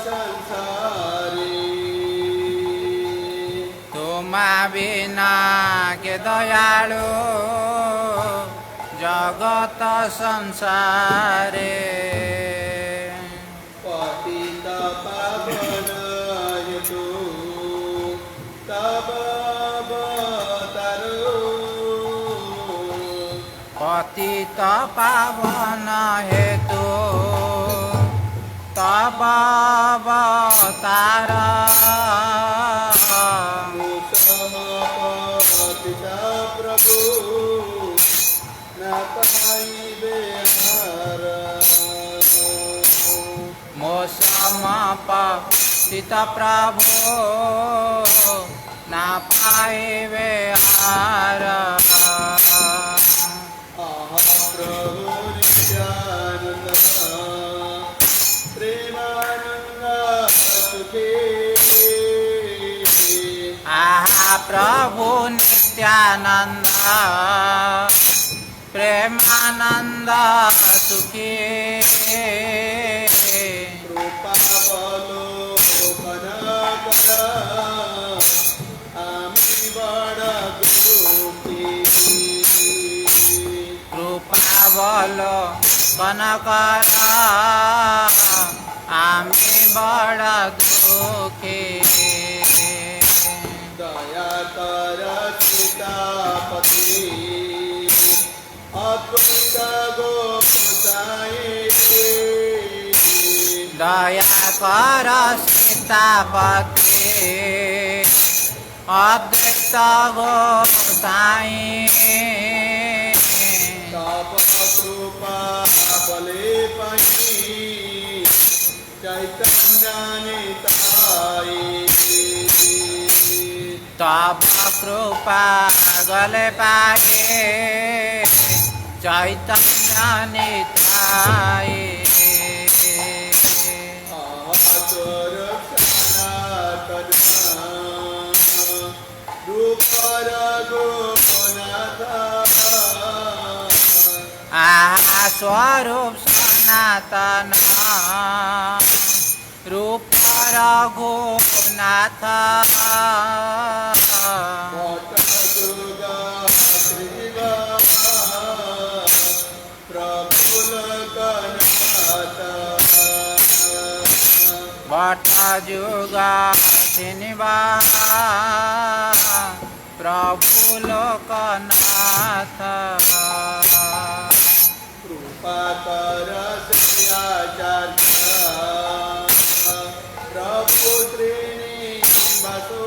संसारी तुमा बिना के दयालु जगत संसारे पतित पावन हेतु तब अवतारो पतित पावन हेतु तब अवतार प्रभु न पाइबे हार मोसमपतित प्रभु न पाइबे हार प्रभु नित्यानंद प्रेमानंद सुखे आहा प्रभु नित्यानंद प्रेमानंद सुखी कृपा अवलोकन कर आमी बड़ दुखी कृपावलोकन कर आमी बड़ दुखी दया कर सीतापति अद्वैत गोसाई दया कर सीतापति अद्वैत गोसाई तप कृपा बले पाई चैतन्य निताई तब कृपा गले पाए चैतन्य निताई आहा स्वरूप सनातन रूप रघुनाथ भट्ट जुगा श्रीनिवास प्रभु लोकनाथ कृपा कर श्री आचार्य प्रभु श्रीनिवासो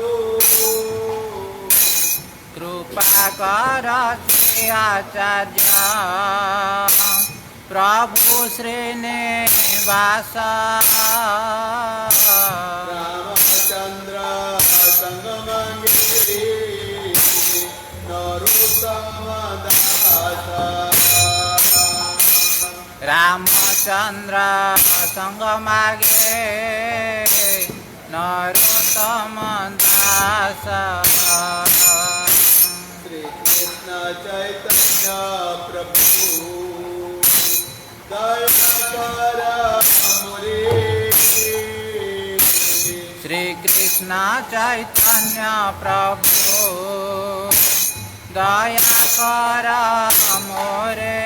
कृपा कर श्री आचार्य प्रभु श्रीनिवास रामचंद्र संगमंगे नरोत्तम दास रामचंद्र संग मागे नरोत्तम दास श्री कृष्ण चैतन्य प्रभु दया कर मुरे श्री कृष्ण चैतन्य प्रभु दया कर मोरे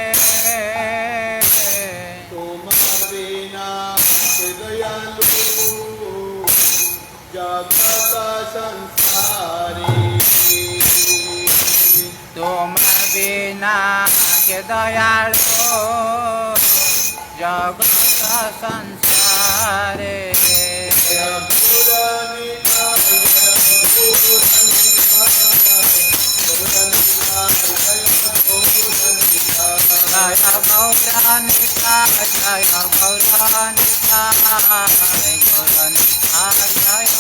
तुम बिना दयालु जगत संसारी तुम बिना के दयालु जगत संसारे जय गौरानिता जय गौरानिता गौरानिता जय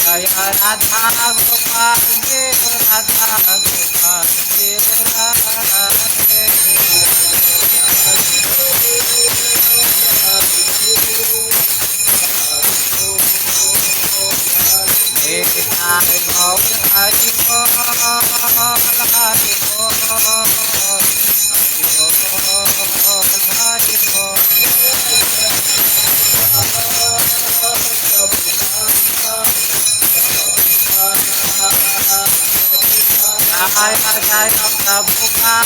जय राधा गोपाल देव राधा गोपाल देव राधे हरि बोल हरि बोल हरि बोल हरि बोल जय जय प्रभुपाद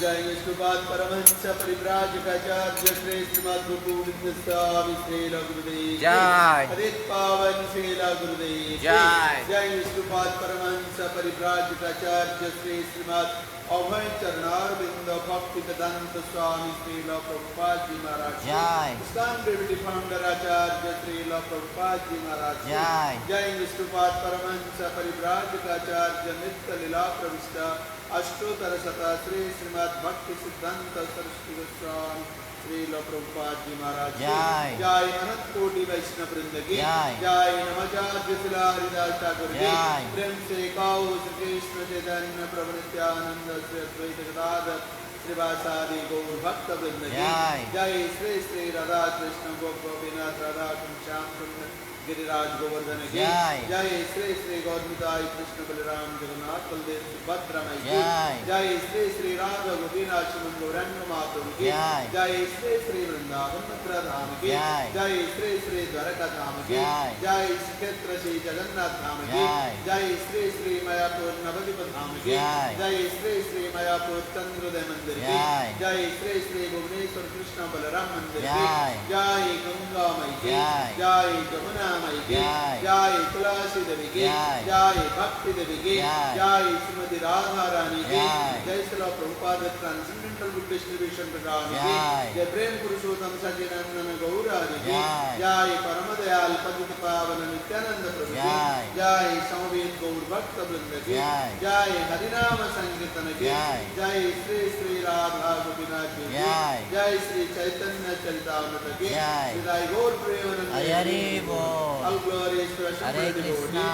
जय विष्णुपाद परमहंस परिव्राजकाचार्य श्री श्रीमद् गुरुगोविंद स्वामी श्रील गुरुदेव जय। पतित पावन श्रील गुरुदेव जय। जय विष्णुपाद परमहंस परिव्राजकाचार्य श्री श्रीमद् अभय चरणारविंद भक्ति वेदांत स्वामी श्रील प्रभुपाद जी महाराज जय। इस्लाम डेविडी फाउंडर आचार्य श्रील प्रभुपाद जी महाराज जय। जय विष्णुपाद परमहंस परिव्राजकाचार्य नित्य लीला प्रविष्ट अष्टोत्तर शता श्री श्रीमद् भक्ति सिद्धांत सरस्वती गोस्वामी श्रील प्रभुपाद जी महाराज जय। जय अनंत कोटि वैष्णव वृंद की जय। जय नमचार्य शिला हरिदास ठाकुर की जय। प्रेम से गाओ श्री कृष्ण चैतन्य प्रभु नित्यानंद श्री अद्वैत गदाधर श्रीवासादि गौर भक्त वृंद की जय। जय श्री श्री राधा कृष्ण गोपीनाथ राधा श्याम सुंदर गिरिराज गोवर्धन की जय। जय श्री श्री गौरमिताई कृष्ण बलराम जगन्नाथ बलदेव सुभद्रा की जय। जय श्री श्री राधा गोपीनाथ श्रीमन गौरांग मातुर की जय। जय श्री श्री वृंदावन मथुरा धाम की जय। जय श्री श्री द्वारका धाम की जय। जय श्री क्षेत्र श्री जगन्नाथ धाम की जय। जय श्री श्री मायापुर नवद्वीप धाम की जय। जय श्री श्री मायापुर चंद्रोदय मंदिर की जय। जय श्री श्री भुवनेश्वर कृष्ण बलराम मंदिर की जय। जय गंगा मई की जय। जय जमुना मई की जय। जय तुलसी देवी की जय। जय भक्ति देवी की जय। जय श्रीमती राधा रानी की जय। जय Shri Prabhupada transcendental book distribution प्रकार की जय। जय प्रेम पुरुषोत्तम सच्चिदानंद गौराज की जय। जय परम दयाल पतित पावन नित्यानंद प्रभु की जय। जय समवेत गौर भक्त वृंद की जय। जय हरिनाम संकीर्तन की जय। जय श्री श्री राधा गोपीनाथ जी की जय। जय श्री चैतन्य चरितामृत की जय। जय गौर प्रेमानंद हरि बोल। All glories to Hashem Hare devotee. Krishna.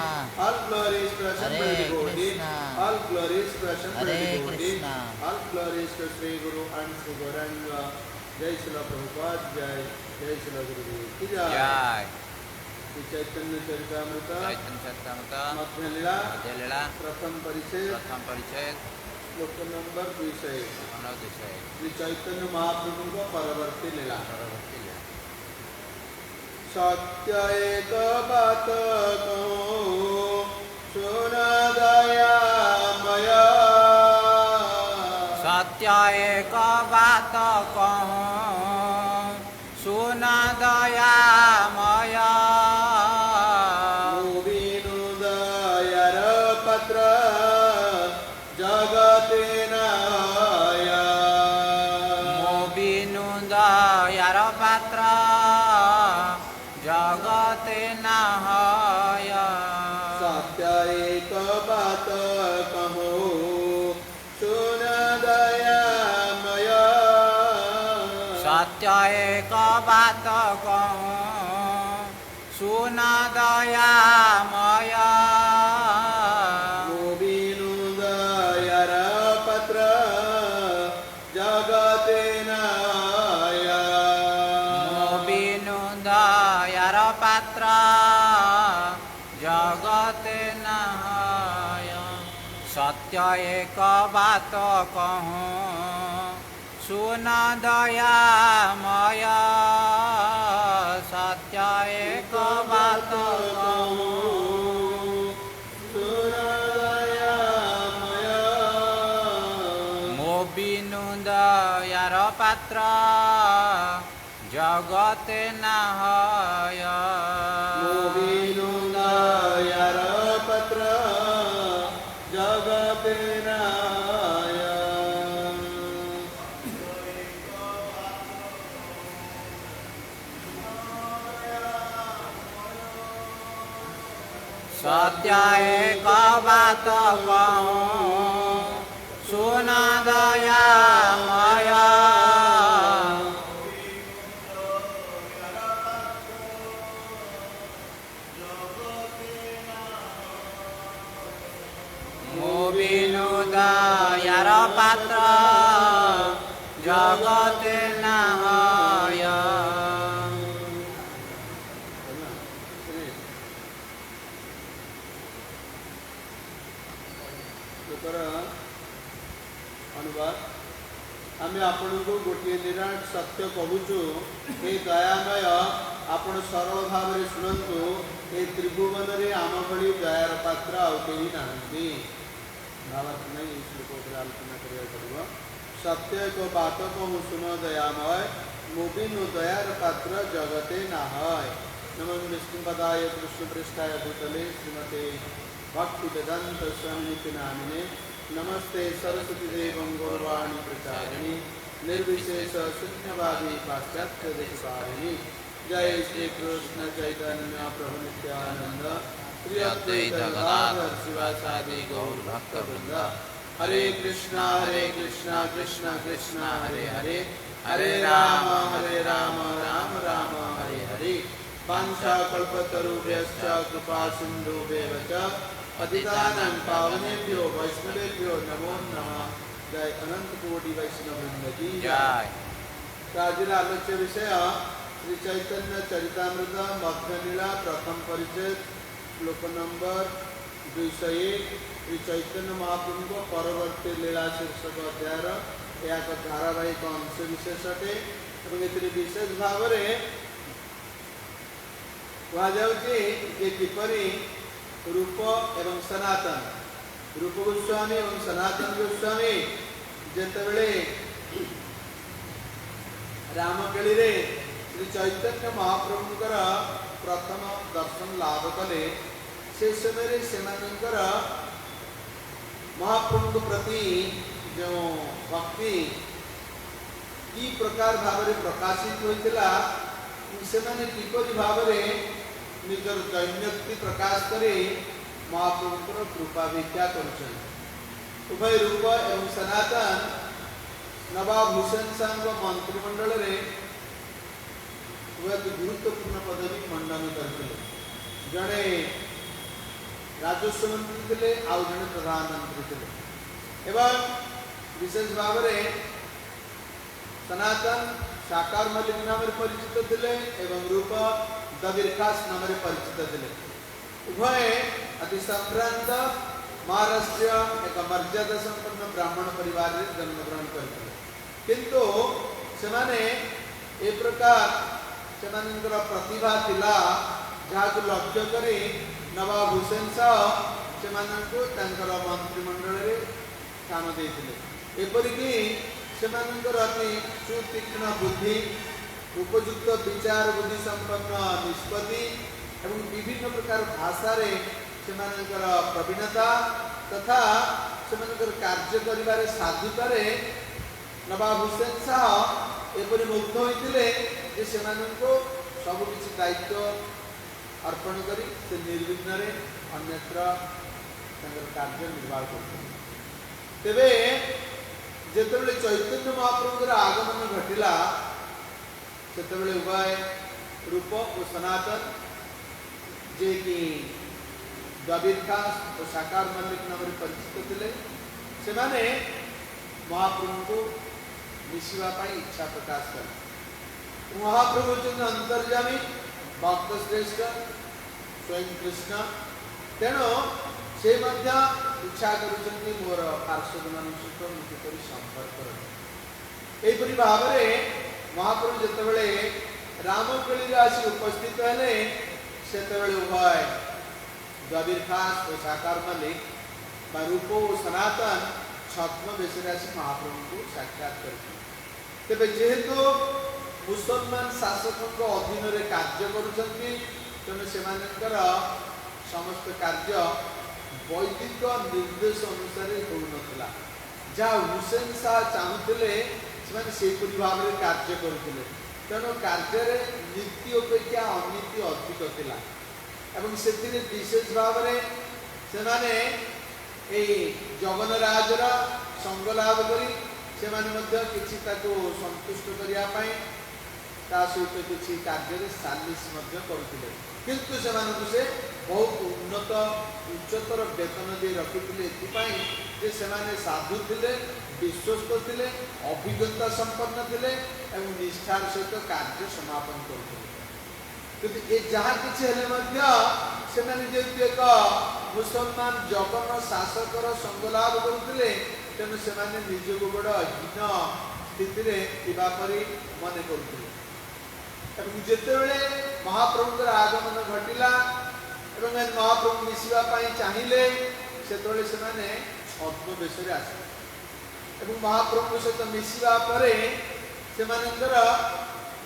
All glories to Hashem Hare devotee. Krishna. All glories to Hashem Hare devotee. Krishna. All glories to Sri Guru and Sri Gauranga. Jai Srila Prabhupada Jai. Jai Srila Gurudev ki Jai. जय Sri Chaitanya Charitamrita. चैतन्य Charitamrita Madhya Lila. मध्य लीला प्रथम परिचय. प्रथम परिचय श्लोक number 200. अनवदिशय Shri Chaitanya Mahaprabhu का परवर्ती लीला. परवर्ती लीला सत्य एक बात कहूँ सुन दया मया सत्य एक बात कहूँ सुन दयामय विनु दयार पत्र जगते नया बिनु दयार पात्र जगते नहय सत्य एक बात कहूँ सुन दया मया सत्य एक बात कहूँ सुन दयामय विनु जगते न है। सत्य एक बात कहूँ सुन दयामय। सत्य एक बात कहूँ सुन दयामय। मो बिनु दयार पात्र जगते न है। मो बिनु दयार पात्र जगते न है। सत्य एक बात कहूँ सुन दयामय। मो बिनु दयार पात्र जगते न है। अनुवाद आमे आपण को गोटे निराट सत्य कहूचु हे दयामय आपण सरल भाव में शुणु ए त्रिभुवन रे आम भली दयार पात्र आउ केही नाहंती। भावार्थ नहीं श्लोक पर आलोचना करिया पड़िबो। सत्य को बात कहूँ सुन दयामय मो बिनु दयार पात्र जगते ना है। नमो विष्णुपदाय कृष्ण पृष्ठाय भूतले श्रीमते भक्ति वेदांत स्वामिनिति नामिने नमस्ते सरस्वती देवं गौरवाणी प्रचारिणी निर्विशेष शून्यवादी पाश्चात्य देशकारिणी। जय श्री कृष्ण चैतन्य प्रभु नित्यानंद श्री अद्वैत गदाधर शिवासादि गौर भक्त वृंद। हरे कृष्णा कृष्णा कृष्णा हरे हरे हरे राम राम राम हरे हरे। वाञ्छाकल्पतरुभ्यश्च कृपा सिन्धुभ्येव च पतितानां पावनेभ्यो वैष्णवेभ्यो नमो नमः। जय अनंत कोटि वैष्णव वृंद की जय। आज आलोच्य विषय श्री चैतन्य चरितामृत मध्यलीला प्रथम परिचय श्लोक नंबर 201 श्री चैतन्य महाप्रभु को परवर्ती लीला शीर्षक अध्यायर एक धारावाहिक अंश विशेष अटे। विशेष भाव कहुचे किपरि रूप एवं सनातन रूप गोस्वामी एवं सनातन गोस्वामी जेतबेले रामकेली रे श्री चैतन्य महाप्रभुंकर प्रथम दर्शन लाभ कले से समय सेमानंकर महाप्रभु प्रति जो भक्ति की प्रकार भाव प्रकाशित होता से किपरि भाव निजर दैन्यक्ति प्रकाश करे महाप्रभुंकर कृपा भिक्षा कर उभय रूप एवं सनातन नवाब हुसैन संघ मंत्रिमंडल रे गुरुत्वपूर्ण पदवी मंडन करते। जड़े राजस्व मंत्री थे आउ जड़े प्रधानमंत्री थे एवं विशेष भाव में सनातन साकार मल्लिक नाम परिचित थे एवं रूप दबीर खास नाम परिचित थे। उभय अति संभ्रांत महाराष्ट्र एक मर्यादा संपन्न ब्राह्मण परिवार रे जन्म ग्रहण करते किंतु सेमाने ए प्रकार सेमानंकर प्रतिभा थिला जहां लक्ष्य करी नवाब हुसैन साह सेमानंको तांकर मंत्रिमंडल रे स्थान देथिले। एपरिकी सेमानंकर अति सुतीक्ष्ण बुद्धि उपयुक्त विचार बुद्धि संपन्न निष्पत्ति एवं विभिन्न प्रकार भाषा रे सेमानंकर प्रवीणता तथा सेमानंकर कार्य करिबारे साधुता रे नवाब हुसैन साह एपरि मुग्ध होइतिले जे सेमानंको सब किछि दायित्व अर्पण करी से निर्विघ्न रे अन्यत्र तांकर कार्य निर्वाह करते। तेबे जेतबेले चैतन्य महाप्रभुर आगमन घटिला सेतबेले उभय रूप और सनातन जे कि दबीर खास और साकार मल्लिक नाम परिचित थे से माने महाप्रभु को मिशिवा इच्छा प्रकाश कर महाप्रभु अंतर्जामी भक्त श्रेष्ठ स्वयं कृष्ण तेणु से इच्छा करुँच मोर पार्षद मान सहित किपरि संपर्क रही भाव में महाप्रभु जितेबाला रामकली आसी उपस्थित हेले से उभय जबीर खास और साकार मल्लिक रूप और सनातन छद्म बेश महाप्रभु को साक्षात कर जेहेतु मुसलमान शासक अधीन में कार्य करुँच समस्त कार्य वैदिक निर्देश अनुसार होना जहाँ हुसैन शाह चाहूले से भाव में कार्य करुले तेणु कार्य नीति अपेक्षा अनीति अधिक थिला एवं से विशेष भाव में से जगन राजर संग लाभ करी किसी संतुष्ट करने सहित किसी कार्य सालिश करुले किंतु से बहुत उन्नत उच्चतर वेतन दे रखिले जे साधु थे विश्वस्त थे अभिज्ञता संपन्न थे एवं निष्ठार सहित कार्य समापन करते ये जहाँ किसी जेहेतु एक मुसलमान जगन शासकर संग लाभ करुले तेणु से निजक बड़ हीन स्थिति मन करुले जितेबले महाप्रभुर आगमन घटिला एवं महाप्रभु मिसापी चाहिए से छद्म बेश आस महाप्रभु सहित मिसा से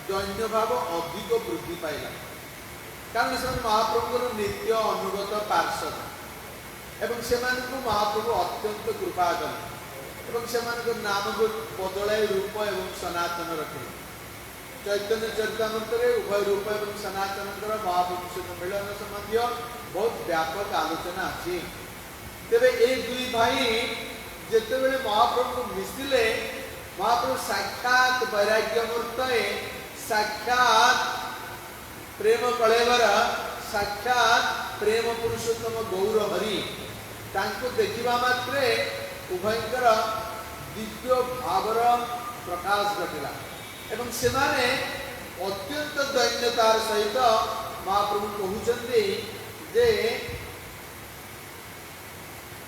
दैन्य भाव अधिक वृद्धि पाइला कारण से महाप्रभुर नित्य अनुगत पार्षद एवं से महाप्रभु अत्यंत कृपा कले से नाम को बदल रूप एवं सनातन रखे चैतन्य चरितामृत उभय रूप एवं सनातन महाप्रभु सहित मिलन संबंधी बहुत व्यापक आलोचना अच्छी तेरे ये दुई भाई जितेबले महाप्रभु मिसिले महाप्रभु साक्षात वैराग्य मूर्त साक्षात प्रेम कलेवर साक्षात प्रेम पुरुषोत्तम गौर हरि देखा मात्रे उभयंकर दिव्य भावर प्रकाश घटला एवं से अत्यंत दैन्यतार सहित महाप्रभु कहते जे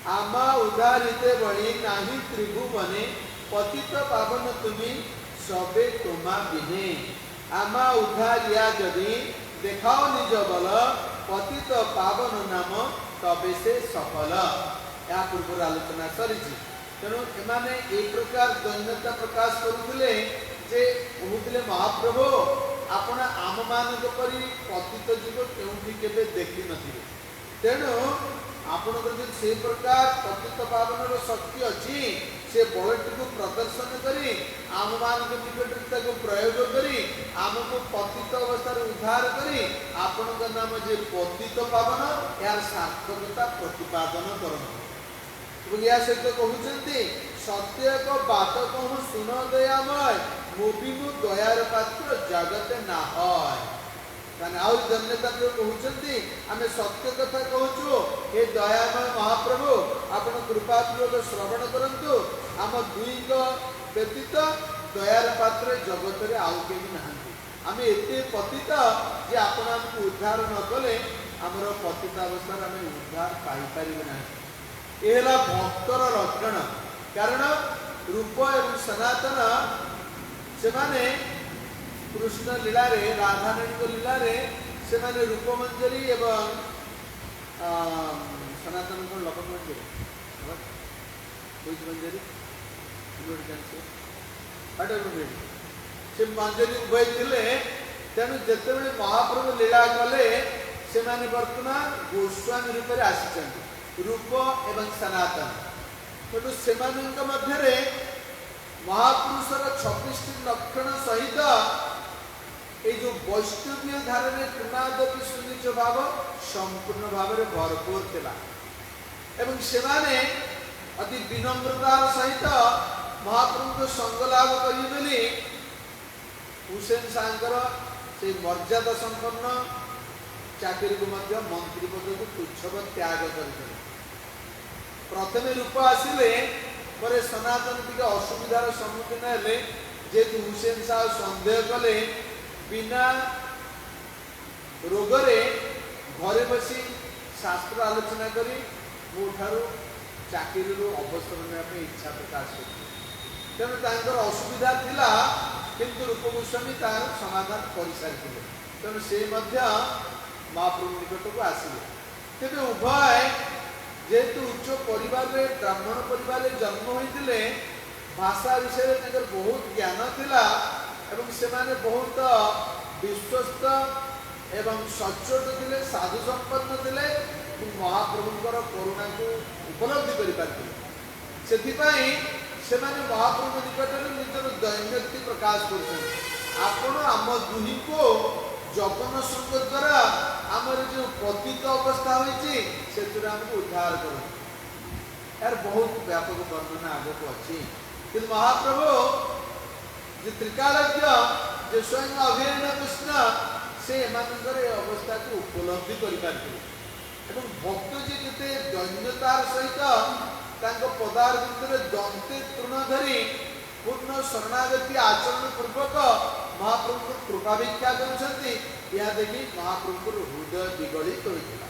आमा उदारिते बड़ी नाही त्रिभुवने पतित पावन तुमी सबे तोमा बिने आमा उद्धारिया जदि देखाओ निज बल पतित पावन नाम तबे से सफल या पूर्व आलोचना करी तेणु एमाने एक प्रकार दैन्यता प्रकाश करुले जे कहते महाप्रभु आपण आम मान परी पतित जीव क्योंकि केबे देखी नथिले तेणु आपणकर जो से प्रकार पतित पावन शक्ति अच्छी से बलटी को प्रदर्शन करी आम मान निकट प्रयोग करी आमको पतित अवस्था उद्धार करी आपण नाम जे पतित पावन यार सार्थकता प्रतिपादन करते या सहित कहते सत्य एक बात कहूँ सुन दयामय मोबिनु दयार पात्र जगत ना धन्यता कहते आम सत्य कथा कहूँ हे दयामय महाप्रभु आपण कृपापूर्वक श्रवण करंतु आम दुई व्यतीत दयार पात्र जगत में आउ के आम एते पतित जे आपण आमको उद्धार न कले आमर पतित अवस्था आम उद्धार पाइपर ना ये भक्तर लक्षण कारण रूप एवं सनातन से कृष्ण लीला रे राधारानी लीला रे से रूप मंजरी एवं सनातन को लपन मंजरी मंजरी से मंजरी उभय थे तेणु जिते महाप्रभु लीला कले से बर्तमान गोस्वामी रूप में आसी रूप एवं सनातन तेणु से मध्य महापुरुषर 26 लक्षण सहित ये जो वैष्णवीय धारा में पुनादपि सुनिच भाव संपूर्ण भाव में भरपूर थिला एवं सेमाने अति विनम्रतार सहित महाप्रभु को संग लाभ करी हुसैन सांकर से मर्यादा संपन्न चाकरी को मध्य मंत्री पद को तुच्छव त्याग कर प्रथम रूप आसिले पर सनातन टी असुविधार सम्मुखीन हेले जेहेतु हुसैन साह सन्देह कले बिना रोगरे घरे बसी शास्त्र आलोचना करी मोठारू चाकरी अवसर नापी इच्छा प्रकाश कर तेणु तांकर असुविधा थिला किंतु रूप गोस्वामी तार समाधान कर सारी तेणु से महाप्रभु निकट को आसिले तेज उभय जेहेतु उच्च परिवार ब्राह्मण परिवार जन्म होते भाषा विषय में बहुत ज्ञान थिला एवं से माने बहुत विश्वस्त एवं सचोट थे साधु संपन्न थे महाप्रभुंर करुणा को उपलब्धि कर महाप्रभु निकट में निजर दैन्यक्ति प्रकाश कर दुही को जगन संग द्वारा आमर जो पतित अवस्था होती उद्धार कर यार बहुत व्यापक वर्णना आग को अच्छी कि महाप्रभु जो त्रिकालज्ञ जो स्वयं अभिन्न कृष्ण से अवस्था को उपलब्धि कर भक्त जी के दैन्यतार सहित पदार भितर दंते तृण धरी पूर्ण शरणागति आचरण पूर्वक महाप्रभु कृपा भिक्षा करुँच यह देखी महाप्रभु हृदय विगलित होता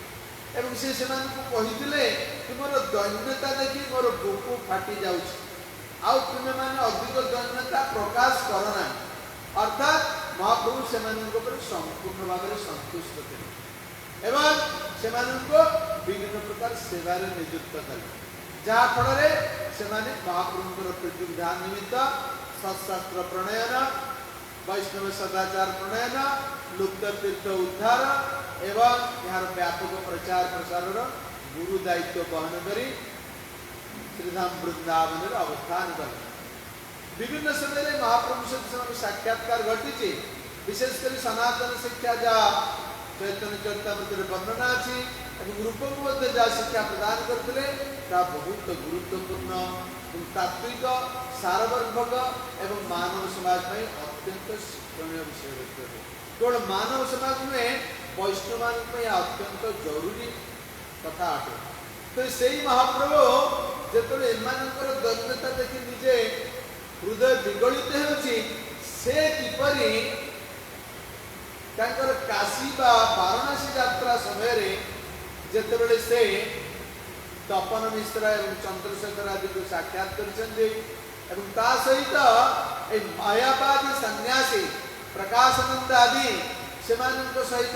एवं से कहते कि मोर दैन्यता देखी मोर बुक फाटी जाऊँ तुमे मैंने अधिक दैन्यता प्रकाश करना अर्थात महाप्रभु से संपूर्ण भाव में संतुष्ट थे एवं से विभिन्न प्रकार सेवार नियुक्त कले जहाँफल से महाप्रभुर प्रीति विधान निमित्त सत्शास्त्र प्रणयन वैष्णव सदाचार प्रणयन लुप्त तीर्थ उद्धार एवं यार व्यापक प्रचार प्रसार गुरु दायित्व वहन कर श्रीधाम वृंदावन अवस्थान कर विभिन्न समय महाप्रभु सहित साक्षात्कार घटी विशेषकर सनातन शिक्षा जहाँ चैतन्य चरितामृत वर्णना अच्छी रूप को जहाँ शिक्षा प्रदान करते बहुत गुरुत्वपूर्ण तात्विक सारवर्भक एवं मानव समाज में अत्यंत शिक्षणीय विषय केवल मानव समाज में वैष्णव अत्यंत जरूरी कथा अटे तो से महाप्रभु जो एमानकर दैन्यता देखी निजे हृदय विगलित होपरी काशी बा वाराणसी यात्रा समय जितेबले से तपन मिश्रा एवं चंद्रशेखर आदि को साक्षात कर सहित मायावादी सन्यासी प्रकाशानंद आदि से सहित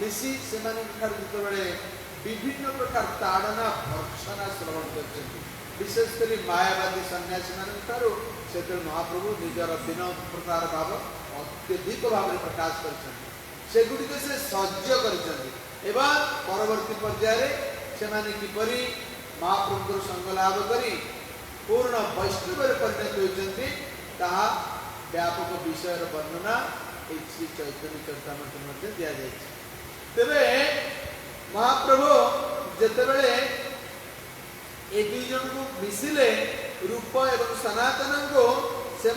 मिसी से जितेबले विभिन्न प्रकार ताड़ना भर्सना श्रवण कर विशेषकर मायावादी सन्यासी से महाप्रभु निजर विनम्रतार भाव अत्यधिक भाव में प्रकाश करगुड़ से सज्ज कर परवर्ती पर्याय से किपरि महाप्रभु संग लाभ कर पूर्ण वैष्णव परिणत होती व्यापक विषय वर्णना श्री चैतन्य चरितामृत दि जाए तेरे महाप्रभु जितेबले ए दुई जन को मिसिले रूप एवं सनातन को से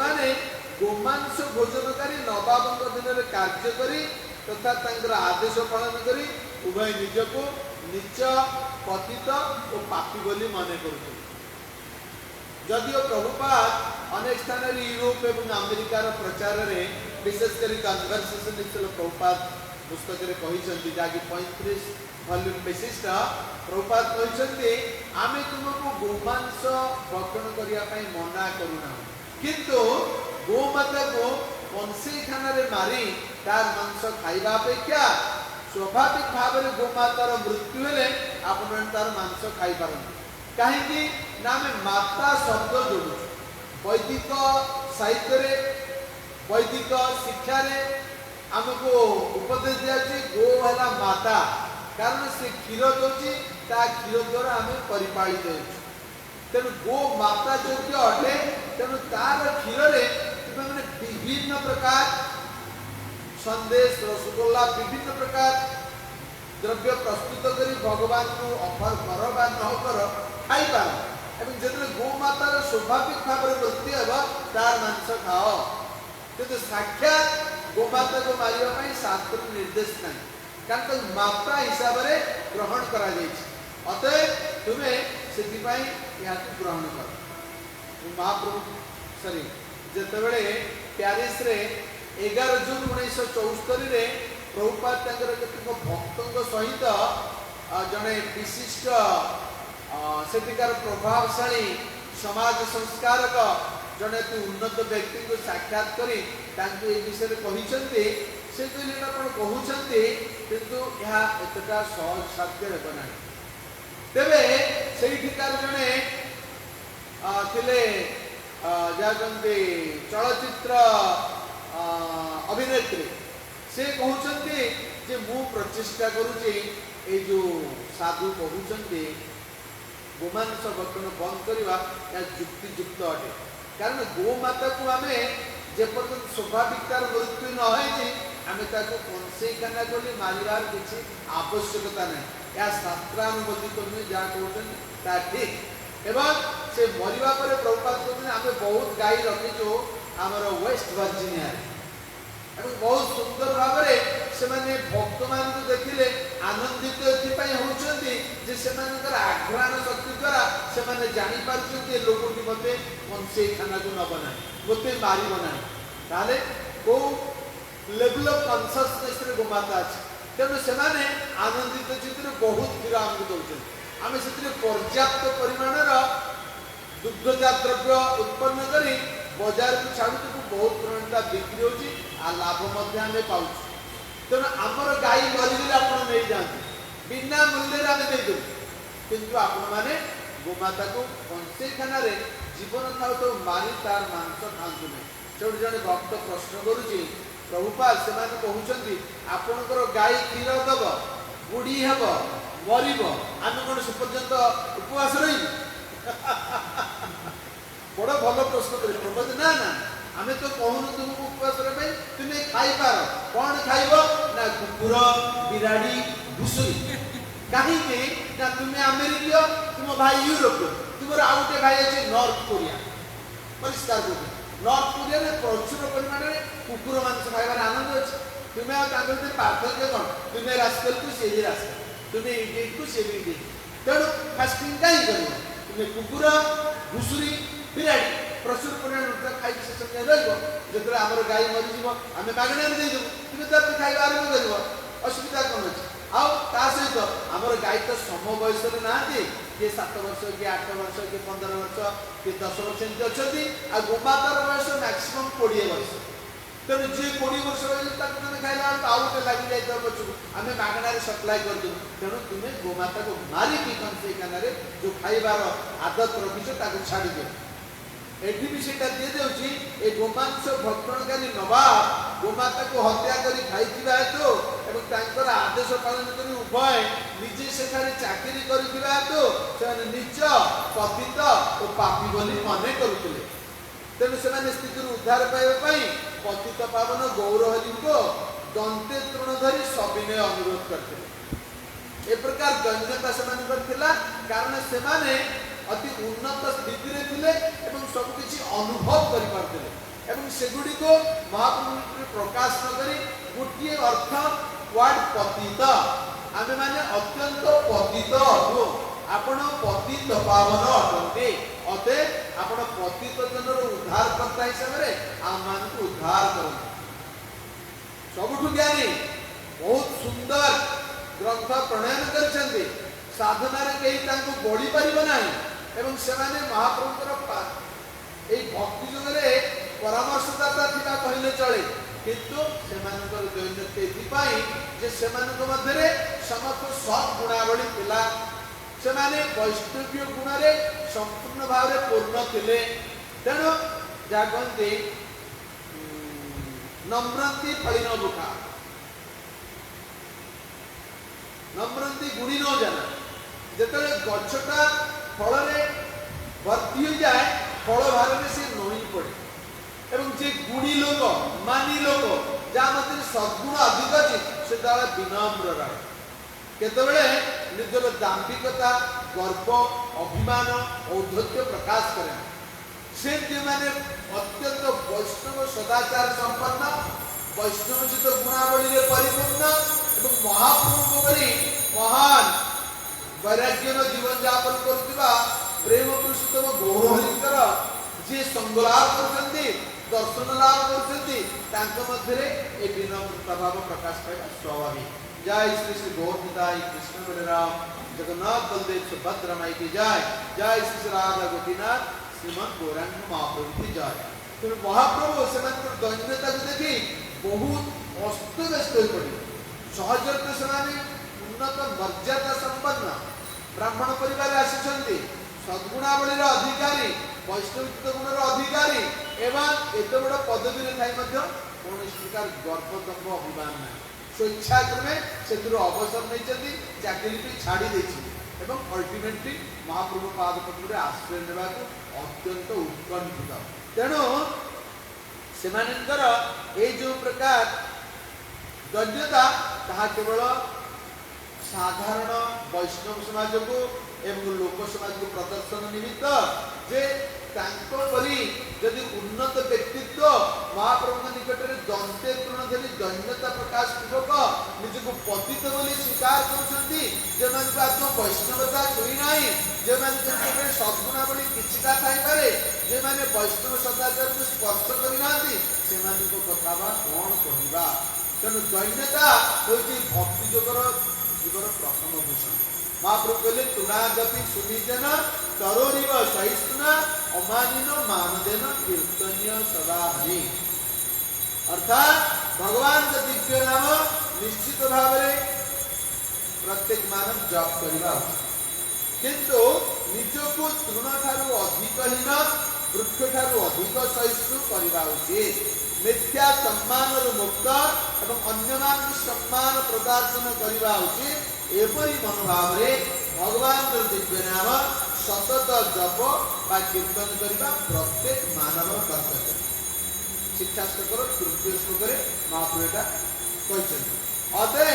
गोमांस भोजनकारी नवाब दिन में कार्य करी तथा आदेश पालन करी उभय निजको नीच पतित और पापी बोली माने कर जदिव प्रभुपाद अनेक स्थान यूरोप एवं अमेरिकार प्रचार में विशेषकर कन्वर्सेशन प्रभुपाद पुस्तक जहाँकि 35 वॉल्यूम विशिष्ट प्रभुपाद कहते आम तुमको गोमांस भक्षण करने मना करूना किंतु गोमाता को पंसे खाना मारी तार मांस खाइबा अपेक्षा स्वाभाविक भाव में गोमातार मृत्यु हेले आपण तार मांस खाई पारन कहीं ना आम माता शब्द जोड़ू वैदिक साहित्य वैदिक शिक्षा आमको उपदेश दिया गो है माता कारण से क्षीर दौर क्षीर द्वारा आम परिपालित हो तेणु गो माता योग्य अटे तेणु तार क्षीर मैंने विभिन्न प्रकार संदेश रसगोल्ला विभिन्न प्रकार द्रव्य प्रस्तुत कर भगवान को ऑफर कर न कर खाई पार जो गोमातार स्वाभाविक भाव में वृत्ति हे तार मांस खाओ किंतु साक्षात गोमाता को मारे शास्त्र निर्देश ना कारण माता हिसाब से ग्रहण कर अतएव तुम्हें से ग्रहण कर महाप्रभु सॉरी जितेबले प्यारिस रे 11 जून 1974 प्रभुपाद केतक भक्तों सहित जड़े विशिष्ट सेठिकार प्रभावशाली समाज संस्कारक जड़े उन्नत व्यक्ति को साक्षात करी विषय कहते से कहले आप कहते किंतु यह एतटा सहज साध्य हेबना तेरे सेठिकार जड़े थिले जाते चलचित्र अभिनेत्री से कहते जे मु प्रचेष्टा करुचे ए जो साधु कहते गोमांस भक्षण बंद करवा युक्तियुक्त अटे कारण गोमाता को आम जेपर्यंत स्वाभाविक तार मृत्यु न हो आम कंसेखाना गली मारिबार किसी आवश्यकता नहीं या शास्त्रानुमोदित नुहे जहाँ कहते ठीक एवं से मरवा पर प्रभुपाद कहते आम बहुत गाई रखीचु आमर वेस्ट वर्जिनिया बहुत सुंदर भाव से भक्त मान देखिले आनंदित होती आघ्राण शक्ति द्वारा से जापारे लोकटी मत कंसेखाना को नब ना मत मार ना कौ लेवल ऑफ कॉन्शियसनेस रे गोमाता अच्छे तेणु से आनंदित चित्र बहुत क्षीर आमको दौरान आम से पर्याप्त परिमाणर दुग्धजात द्रव्य उत्पन्न करी बजार को छाड़ू बहुत परिमाण बिक्री होची आ लाभ आम पाऊँ तेणु आमर गाई मरीगले आप नहीं जाते बिना मूल्य आम देदेव किंतु आपण मैंने गोमाता को कंसेखाना जीवन थाउ तो मारी तार मांस खातु ना से जड़े भक्त प्रश्न करुच्ची प्रभुपाद से कहते आपणकर गाई क्षीर दब बुढ़ी हेब मरब आम कौन से पर्यंत उपवास रही बड़ भल प्रश्न कर प्रभुपाद ना ना आम तो कहून तुमको उपवास रही तुम्हें खाईपार कौन खाइब ना कुकुर बिराड़ी घुसुरी कहीं ना तुम्हें अमेरिकीय तुम भाई यूरोप तुम आउ गोटे भाई अच्छे नॉर्थ कोरिया परिष्कार नॉर्थ कोरिया में प्रचुर परिमाण में कुकुर मांस खाइबार आनंद अच्छे तुम्हें पार्थक्य कौन तुम्हें रास्कल को सी रास्कल तुम्हें इडियट को सी भी इडियट तेणु फास्टिंग कहीं कर तुम्हें कुकुर घुसुरी बिराड़ी प्रचुर परिमाण खाई से समय रही आम गाई मरीज आम मागणा देदेव तुम्हें खाଇବା आरंभ कर असुविधा कौन अच्छे आ सहित आमर गाई तो सम बयस ना किए 7 वर्ष किए 8 वर्ष किए 15 वर्ष किए 10 वर्ष एमती अच्छा आ गोमातार बयस मैक्सीम 20 वर्ष तेणु जी 20 वर्ष रही तुम खाइला आउ गोटे लगी जाए पछू आम मागणार सप्लाय करदेव तेणु तुम्हें गोमाता को मारिकी कंसेखाना जो खाइबार आदत रखीच छाड़ी दियो एठी भी सेटा दिए देउची ए गोमांस भक्षणकारी नवाब गोमाता को हत्या करी खाइथिबा हेतु एवं तांकर आदेश पालन करी उभय निजे सेठारे चाकरी करिथिबा हेतु से नीच पतित और पापी बोली मने करुथिले तेणु से स्थिति उद्धार पाइबा पतित पावन गौरहरि को दंते तृण धरी सविनय अनुरोध करते ए प्रकार दैन्यता से कारण से अति उन्नत स्थिति थे सबकि अनुभव कर सेगुड़ी को महाप्रभु प्रकाश नक गोटे अर्थ वार्ड पतित आम मैंने अत्यंत पतित अटू आपण पतित पावन अटंती अते आपण पतित जनर उद्धारकर्ता हिसाब से आम मान उद्धार कर सबुठ ज्ञानी बहुत सुंदर ग्रंथ प्रणयन कर साधना कहीं बढ़ी पार ना एवं से महाप्रभुर भक्ति जुगे परामर्शदाता था कहले चले किंतु से मध्य समस्त सत् गुणावली से वैष्णव्य गुण संपूर्ण भाव में पूर्ण थे तेणु जहाँ कहते नम्रती फली न दुखा नम्रती गुणी न जाना जिते गछटा फल भर्ती हो जाए फल भार में से नई पड़े एवं जे गुणी लोक मानी लोक जहाँ मध्य सद्गुण अधिक अच्छे से विनम्र रहे केतबेले निजर दाम्भिकता गर्व अभिमान औद्धत्य प्रकाश करे से माने अत्यंत वैष्णव सदाचार संपन्न वैष्णवचित गुणावली परिपूर्ण एवं महाप्रभु परी महान वैराग्य जीवन यापन कर प्रेम पुरुषोत्तम गौरहरिकर जी संगलाभ कर दर्शन लाभ कर विनम्रता भाव प्रकाश पाइबा स्वाभाविक जय श्री श्री गौरदाई कृष्ण बलराम जगन्नाथ बलदेव सुभद्रा माई की जय। जय श्री श्री राधा गोपीनाथ श्रीमद गौरांग महाप्रभु की जय। तो महाप्रभु से दैन्यता को देखी बहुत अस्त व्यस्त हो पड़े। सहजरे से उन्नत मर्यादा संपन्न ब्राह्मण परिवार आसी सद्गुणावली अधिकारी वैष्णविक गुणर अधिकारी एवं एत बड़ पदवी कौन प्रकार गर्वदम्भ अभिमान ना स्वेच्छाक्रमे से अवसर नहीं चाकरी छाड़ी अल्टिमेटली महाप्रभु पाद पद्म आश्रय नेबा अत्यंत उत्कंठित। तेणु से जो प्रकार दैन्यता ताहा केवल साधारण वैष्णव समाज को एवं लोक समाज को प्रदर्शन निमित्त जे परी यदि उन्नत व्यक्तित्व महाप्रभु निकट में दंते तृण धरी दैन्यता प्रकाश पूर्वक निजक पतित बोली स्वीकार कर वैष्णवता छुई ना जो सद्गुणावली किछिटा थाईपे जे मैंने वैष्णव सदाचार को स्पर्श करना कथा कौन कहवा। तेणु दैन्यता हूँ भक्ति जोगर जीवन प्रथम भूषण। महाप्रभु कहले तुणागति सुनिजन तरोरिव सहिष्णुना अमानिन मानदेन कीर्तनीय सदा हरि। अर्थात भगवान का दिव्य नाम निश्चित भाव प्रत्येक मानव जप करवा किंतु निजको तृण ठारू अधिक हीन वृक्ष ठारू अधिक सहिष्णु करवा उचित। मिथ्या सम्मान मुक्त एवं अन्य सम्मान प्रदर्शन करवा उचित। एपरी मनोभाव भगवान दिव्य नाम सतत जप बा कीर्तन करने प्रत्येक मानव कर्तव्य। शिक्षा श्लोक तृतीय श्लोक महाप्रभु अतः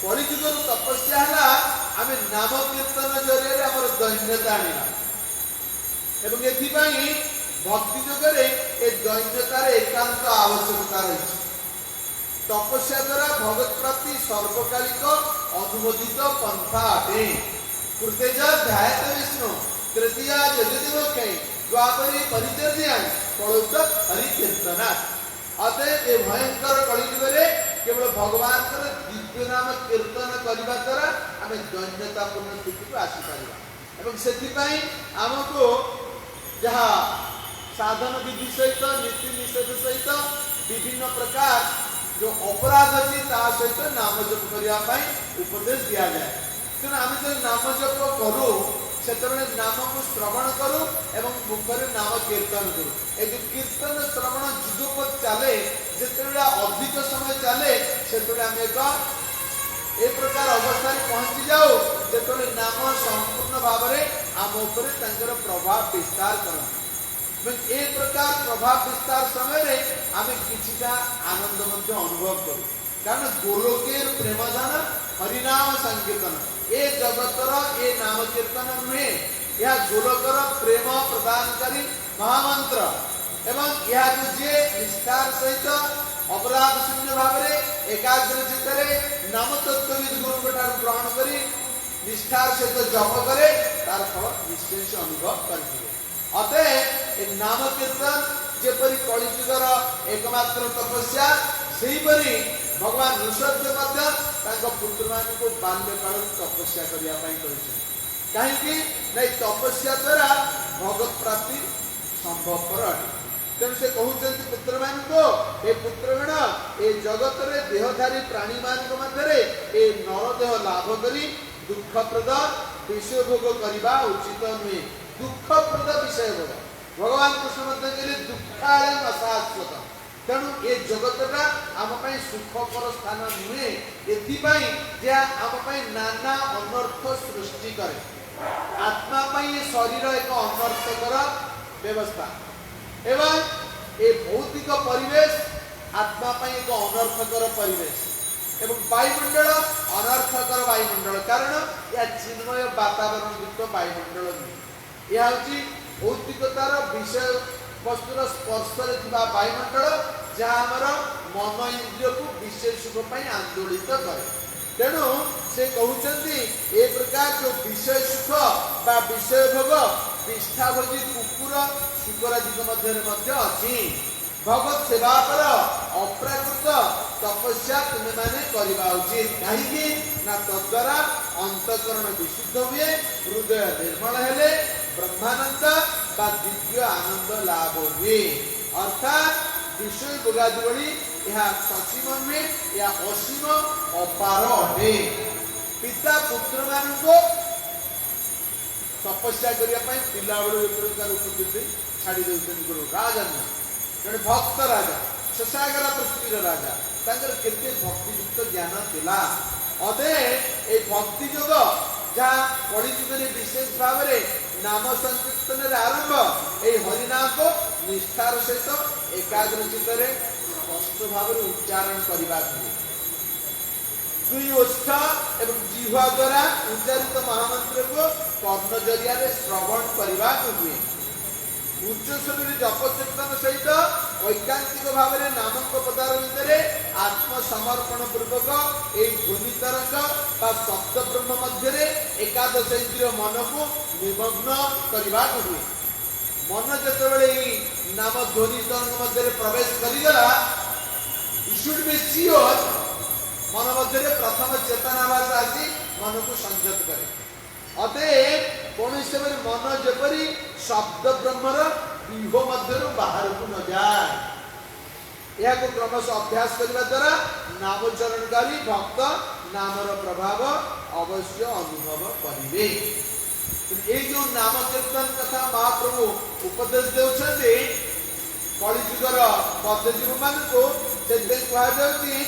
कलिजुगर तपस्या है आम नाम कीर्तन जरिए आम दैन्यता आना एवं एथि भक्ति जोगरे ए दैन्यतार एकांत आवश्यकता रही। तपस्या द्वारा भगत प्राप्ति सर्वकालिक अनुमोदित पंथा अटे। कृतेज ध्यायत विष्णु तृतीया जगदेव द्वापरी परिचर्या पड़ोत हरि कीर्तना। अतः ए भयंकर कलिजुगे केवल भगवान दिव्य नाम कीर्तन करने द्वारा आम दैन्यतापूर्ण स्थिति को आसीपर आमको जहाँ साधन विधि सहित नीति निषेध सहित विभिन्न प्रकार जो अपराध अच्छी सहित नाम जप करने उपदेश दि जाए। तेणु आम जो नाम जप करूँ से नाम को श्रवण करूँ एवं मुखर नाम कीर्तन करूँ। ये जो कीर्तन श्रवण जुगपद चले जिते अधिक समय चले से आम एक प्रकार अवस्था पहुंची जाओ जो नाम संपूर्ण भाव आम उपर प्रभाव विस्तार करते। ए प्रकार प्रभाव विस्तार समय आम किछिटा आनंद अनुभव करूँ कारण गोलोकेर प्रेमधान हरिनाम संकीर्तन ए जगतर ए नाम कीर्तन नुहे यह गोलोकर प्रेम प्रदानकारी महामंत्र एवं यह जे निष्ठार सहित अपराध शून्य भाव एकाग्र चित्तरे नाम तत्वविद गुरु ग्रहण कर निष्ठार सहित जप करे तार फल निश्चय से अनुभव करेंगे। अतः नाम कीर्तन जेपरी कलिजुगर एकमात्र तपस्या सेहीपरि भगवान ऋषभ पुत्र मान को बाल्य काल तपस्या करने कहीं तपस्या द्वारा भगवत प्राप्ति संभवपर अटे। तेणु से कहते पुत्र मान को ए पुत्रगण ए जगत रे देहधारी प्राणी मान मध्य ए नरदेह लाभ करी दुखप्रद विषय भोग करने उचित नुहे। दुखप्रद विषय भोग भगवान कृष्ण कहले दुखाय अशाश्वत। तेणु ए जगतटा आम सुखकर स्थान नुहे एथि आम नाना अनर्थ सृष्टि करे। आत्मा शरीर एक अनर्थकर व्यवस्था एवं ए भौतिक परिवेश आत्मा एक अनर्थकर परिवेश एवं वायुमंडल अनर्थकर वायुमंडल कारण यह चिन्मय वातावरण युक्त वायुमंडल नुहे। यह हूँ भौतिकतार विषय वस्तुर स्पर्श वायुमंडल जहाँ आमर मन इंद्रिय को विषय सुख आंदोलित करे। तेणु से कहते ए प्रकार जो विषय सुख बा विषय भोग विष्ठा भोजी कुकुर शुकराजी मध्य अच्छी भगवत सेवा पर अप्राकृत तपस्या तुम्हें माने करवा उचित कहीं ना तद्वारा अंतकरण विशुद्ध हुए हृदय निर्मल हेले ब्रह्मानंद बा दिव्य आनंद लाभ हुए अर्थात विषय बोगादी बड़ी यह ससीम नुहे या असीम अपार अटे पिता पुत्र मान को तपस्या करने पिला बेलू उपदेश छाड़ी देते गुरु राजा जड़े भक्त राजा शशागरा पृथ्वीर राजा केते भक्तियुक्त ज्ञान थिला अदे ए भक्ति जोग जहाँ कलिजुग विशेष भाव में नाम संकीर्तन आरंभ ए हरिनाम को निष्ठार सहित एकाग्र चित्त स्पष्ट भाव में उच्चारण करने दुई ओष्ठ एवं जिह्वा द्वारा उच्चारित महामंत्र को कर्ण जरिया श्रवण करने हुए उच्च स्वर जप कीर्तन सहित ऐकांतिक भाव में नामक पदार्थ आत्मसमर्पण पूर्वक एक ध्वनि तरंग शब्द ब्रह्म मध्य एकादश इंद्रिय मन को निमग्न करने हुए मन जिते नाम ध्वनि तरंग मध्य प्रवेश करगला शुड बी सियोर मन मध्य प्रथम चेतनाभास आसी मन को संयत करे अतएव कौन समय मन जपरी शब्द ब्रह्मर व्यूह मध्य बाहर को न जाए यह क्रमश अभ्यास करने द्वारा नामोच्चारणकारी भक्त नामर प्रभाव अवश्य अनुभव करेंगे जो नाम कीर्तन कथा महाप्रभु उपदेश देउछन्ते कलिजुगर बद्धजीव मान को कहुच्छी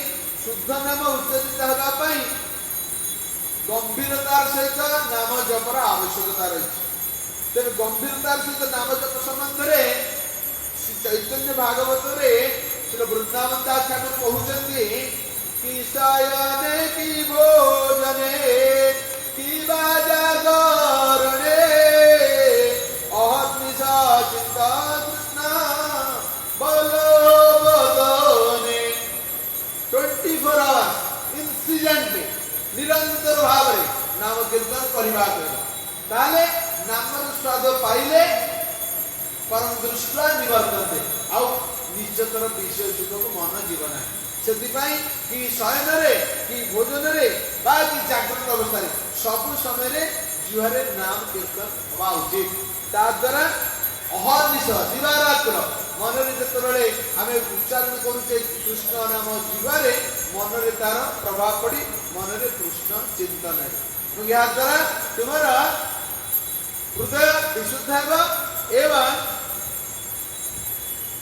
शुद्ध नाम उच्चारित होगा गंभीरतार सहित नाम जपर आवश्यकता रही तेज गंभीरतार सहित नाम जप संबंध में श्री चैतन्य भागवत श्री वृंदावन दास ठाकुर कहते कि शयने कि भोजने कि जागरणे अहर्निशा चिंता कृष्ण बलोबदने 24 आवर्स इंसिडेंटली निरंतर भाव में नाम कीर्तन करने नामर स्वाद पाइले परम दृष्टा निवर्तनते आउ निश्चतर विषय सुख को मन जीवन से कि शयन कि भोजन बा कि जागृत अवस्था सब समय जुहरे नाम कीर्तन हवा उचित ताद्वारा अहर्निश दिवारात्र मन जिते आम उच्चारण करुचे कृष्ण नाम जीवारे मन रे तार प्रभाव पड़ी मन रे कृष्ण चिंतन या द्वारा तुम हृदय विशुद्ध एवं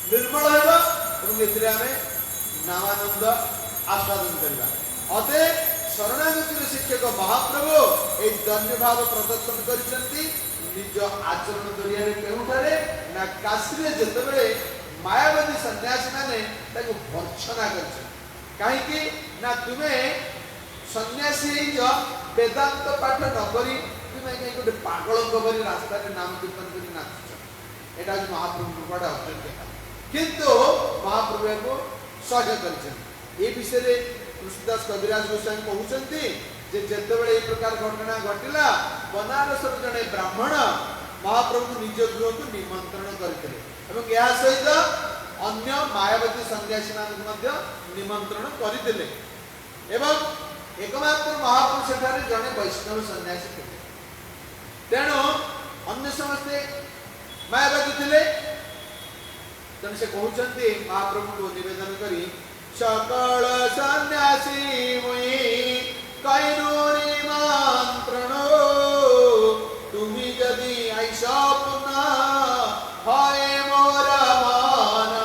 निर्मल होमें नामानंद आस्वादन करवा अतः शरणागतिर शिक्षक महाप्रभु एक धन्य भाव प्रदर्शन कर निज आचरण जरिया केउठारे ना काशी जिते मायावादी सन्यासी माने भर्सना कहीं ना तुम्हें सन्यासी वेदांत पाठ नकरी तुम्हें कहीं गोटे पागल परी रास्ता नाम कीर्तन कर नाचुच यहाँ महाप्रभु बड़ा अत्यंत किंतु महाप्रभु को सहज कर विषय कृष्णदास कविराज गोस्वामी कहते जिते प्रकार घटना घटला बनारस जड़े ब्राह्मण महाप्रभु निज गृह को निमंत्रण करते यह सहित अन्य मायावती सन्यासी मान निमंत्रण करते एकमात्र महाप्रभु सेठारे जड़े वैष्णव सन्यासी थे तेणु अन्य समस्ते मायावादी थे तेणु से कहते महाप्रभु को निवेदन करी सकल सन्यासी मुई कैनु निमंत्रण तुम्ही यदि ऐसा पुनः हय मोरा मान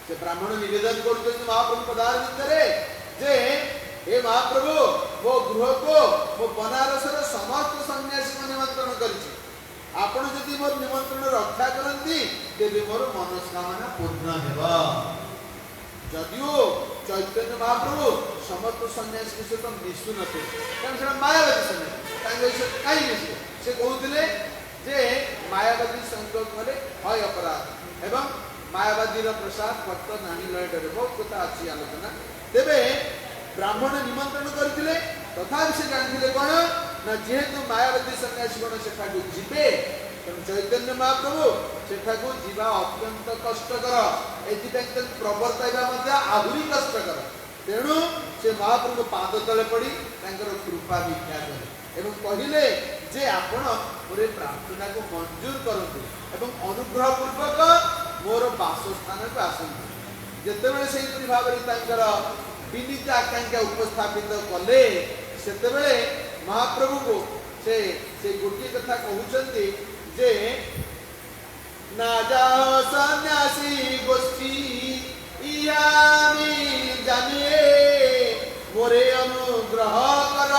से ब्राह्मण निवेदन करते महाप्रभु पदार्थ करे जे हे महाप्रभु मो गृह को मो बनारस समस्त सन्यासी को निमंत्रण करिछि आपण यदि मोर निमंत्रण रक्षा करती तेबे मोर मनोकामना पूर्ण हेबा जदियो चैतन्य महाप्रभु समस्त सन्यासी के सहित मिशु नथे कारण मायावादी सन्यासी कहीं मिशे से कहते जे मायावादी संग कले हय अपराध एवं मायावादी प्रसाद पट्ट नानी लय डरे बहुत कथा अच्छी आलोचना तेबे ब्राह्मण निमंत्रण करते तथा से जानते कौन ना जेहेतु मायावादी सन्यासी गण से जीवे ତେଣୁ ଚୈତନ୍ୟ ମହାପ୍ରଭୁ ସେଠାକୁ ଯିବା ଅତ୍ୟନ୍ତ କଷ୍ଟକର, ଏଥିପାଇଁ ପ୍ରବର୍ତ୍ତାଇବା ମଧ୍ୟ ଆହୁରି କଷ୍ଟକର। ତେଣୁ ସେ ମହାପ୍ରଭୁ ପାଦ ତଳେ ପଡ଼ି ତାଙ୍କର କୃପା ଭିକ୍ଷା କଲେ ଏବଂ କହିଲେ ଯେ ଆପଣ ମୋର ପ୍ରାର୍ଥନାକୁ ମଞ୍ଜୁର କରନ୍ତୁ ଏବଂ ଅନୁଗ୍ରହ ପୂର୍ବକ ମୋର ବାସସ୍ଥାନକୁ ଆସନ୍ତୁ। ଯେତେବେଳେ ସେହିପରି ଭାବରେ ତାଙ୍କର ବିନୀତ ଆକାଂକ୍ଷା ଉପସ୍ଥାପିତ କଲେ ସେତେବେଳେ ମହାପ୍ରଭୁକୁ ସେ ଗୋଟିଏ କଥା କହୁଛନ୍ତି ଯେ ନା ଯାଅ ସନ୍ନ୍ୟାସୀ ଗୋଷ୍ଠୀ ଇୟାମି ଜାନିଏ ମୋରେ ଅନୁଗ୍ରହ କର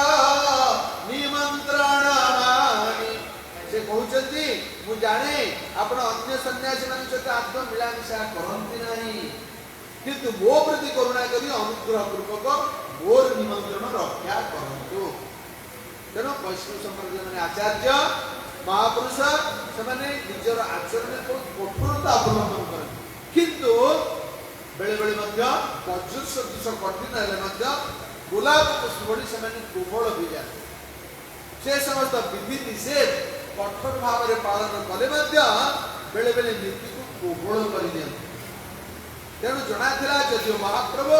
ନିମନ୍ତ୍ରଣ ମାନି। ସେ କହୁଛନ୍ତି ମୁଁ ଜାଣେ ଆପଣ ଅନ୍ୟ ସନ୍ନ୍ୟାସୀ ମାନଙ୍କ ସହିତ ଆତ୍ମ ମିଳାମିଶା କରନ୍ତି ନାହିଁ, କିନ୍ତୁ ମୋ ପ୍ରତି କରୁଣା କରି ଅନୁଗ୍ରହ ପୂର୍ବକ ମୋର ନିମନ୍ତ୍ରଣ ରକ୍ଷା କରନ୍ତୁ। ତେଣୁ ବୈଷ୍ଣବ ସମ୍ପ୍ରଦାୟ ମାନେ ଆଚାର୍ଯ୍ୟ ମହାପୁରୁଷ ସେମାନେ ନିଜର ଆଚରଣରେ ବହୁତ କଠୋରତା ଅବଲମ୍ବନ କରନ୍ତି, କିନ୍ତୁ ବେଳେ ବେଳେ ମଧ୍ୟ ବଜ୍ର ସଦୃଶ କଠିନ ହେଲେ ମଧ୍ୟ ଗୋଲାପ ପୁଷ୍ପ ଭଳି ସେମାନେ କୋମଳ ହୋଇଯାନ୍ତି। ସେ ସମସ୍ତ ବିଧି ନିଷେଧ କଠୋର ଭାବରେ ପାଳନ କଲେ ମଧ୍ୟ ବେଳେ ବେଳେ ନୀତିକୁ କୋମଳ କରିଦିଅନ୍ତି। ତେଣୁ ଜଣାଥିଲା ଯଦିଓ ମହାପ୍ରଭୁ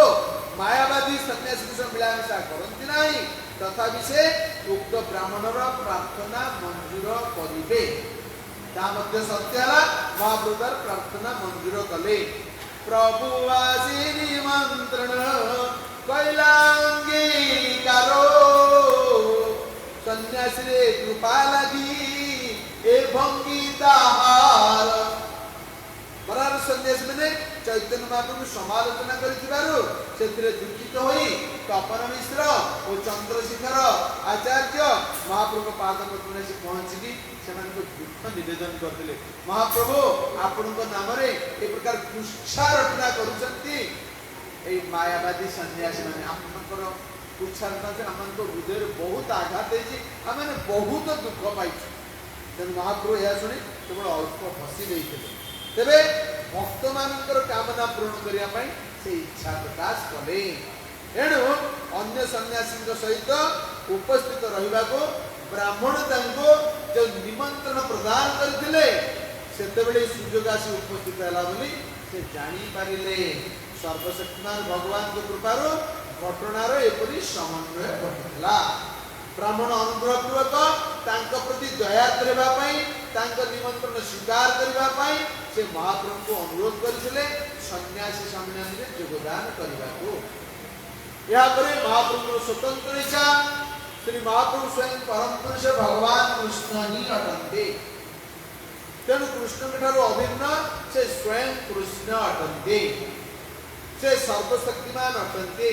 ମାୟାବାଦୀ ସନ୍ନ୍ୟାସୀଙ୍କ ସହ ମିଳାମିଶା କରନ୍ତି ନାହିଁ, ତଥାପି ସେ ଉକ୍ତ ବ୍ରାହ୍ମଣର ପ୍ରାର୍ଥନା ମଞ୍ଜୁର କରିବେ। ତା ମଧ୍ୟ ସତ୍ୟ ହେଲା ମହାପ୍ରଭୁ ତାର ପ୍ରାର୍ଥନା ମଞ୍ଜୁର କଲେ। ପ୍ରଭୁ ଆସି ନିମନ୍ତ୍ରଣ କୈଲାଙ୍ଗୀକାରୋ ସନ୍ନ୍ୟାସୀରେ କୃପା ଲାଗି ଏ ଭଙ୍ଗୀ ତାହାର। ବରାର ସନ୍ନ୍ୟାସୀ ମାନେ ଚୈତନ୍ୟ ମହାପ୍ରଭୁ ସମାଲୋଚନା କରିଥିବାରୁ ସେଥିରେ ଦୁଃଖିତ ହୋଇ ତପନ ମିଶ୍ର ଓ ଚନ୍ଦ୍ରଶେଖର ଆଚାର୍ଯ୍ୟ ମହାପ୍ରଭୁ ପାଦ ପଦ୍ମରେ ଆସି ପହଞ୍ଚିକି ସେମାନଙ୍କୁ ଦୁଃଖ ନିବେଦନ କରିଥିଲେ। ମହାପ୍ରଭୁ ଆପଣଙ୍କ ନାମରେ ଏ ପ୍ରକାର କୁଚ୍ଛା ରଚନା କରୁଛନ୍ତି ଏଇ ମାୟାବାଦୀ ସନ୍ନ୍ୟାସୀ ମାନେ, ଆପଣଙ୍କର କୁଚ୍ଛା ରଚନା ଆମମାନଙ୍କ ହୃଦୟରେ ବହୁତ ଆଘାତ ହେଇଛି, ଆମେ ବହୁତ ଦୁଃଖ ପାଇଛୁ। ତେଣୁ ମହାପ୍ରଭୁ ଏହା ଶୁଣି କେବଳ ଅଳ୍ପ ହସି ଦେଇଥିଲେ। ତେବେ ଭକ୍ତ ମାନଙ୍କର କାମନା ପୂରଣ କରିବା ପାଇଁ ସେ ଇଚ୍ଛା ପ୍ରକାଶ କଲେ। ଏଣୁ ଅନ୍ୟ ସନ୍ନ୍ୟାସୀଙ୍କ ସହିତ ଉପସ୍ଥିତ ରହିବାକୁ ବ୍ରାହ୍ମଣ ତାଙ୍କୁ ଯେଉଁ ନିମନ୍ତ୍ରଣ ପ୍ରଦାନ କରିଥିଲେ ସେତେବେଳେ ସୁଯୋଗ ଆସି ଉପସ୍ଥିତ ହେଲା ବୋଲି ସେ ଜାଣିପାରିଲେ। ସର୍ବଶକ୍ତିମାନ ଭଗବାନଙ୍କ କୃପାରୁ ଘଟଣାର ଏପରି ସମନ୍ୱୟ ଘଟିଥିଲା। ବ୍ରାହ୍ମଣ ଅନୁଗ୍ରହ ପୂର୍ବକ ତାଙ୍କ ପ୍ରତି ଦୟାର୍ଦ୍ର ହେବା ପାଇଁ, ତାଙ୍କ ନିମନ୍ତ୍ରଣ ସ୍ୱୀକାର କରିବା ପାଇଁ ସେ ମହାପ୍ରଭୁଙ୍କୁ ଅନୁରୋଧ କରିଥିଲେ ସନ୍ନ୍ୟାସୀ ସମ୍ମିଳନୀରେ ଯୋଗଦାନ କରିବାକୁ। ଏହାପରେ ମହାପ୍ରଭୁଙ୍କର ସ୍ୱତନ୍ତ୍ର ଇଚ୍ଛା, ଶ୍ରୀ ମହାପ୍ରଭୁ ସ୍ୱୟଂ ପରମ ପୁରୁଷ ଭଗବାନ କୃଷ୍ଣ ହିଁ ଅଟନ୍ତି। ତେଣୁ କୃଷ୍ଣଙ୍କ ଠାରୁ ଅଭିନ୍ନ ସେ ସ୍ୱୟଂ କୃଷ୍ଣ ଅଟନ୍ତି, ସେ ସର୍ବଶକ୍ତିମାନ ଅଟନ୍ତି।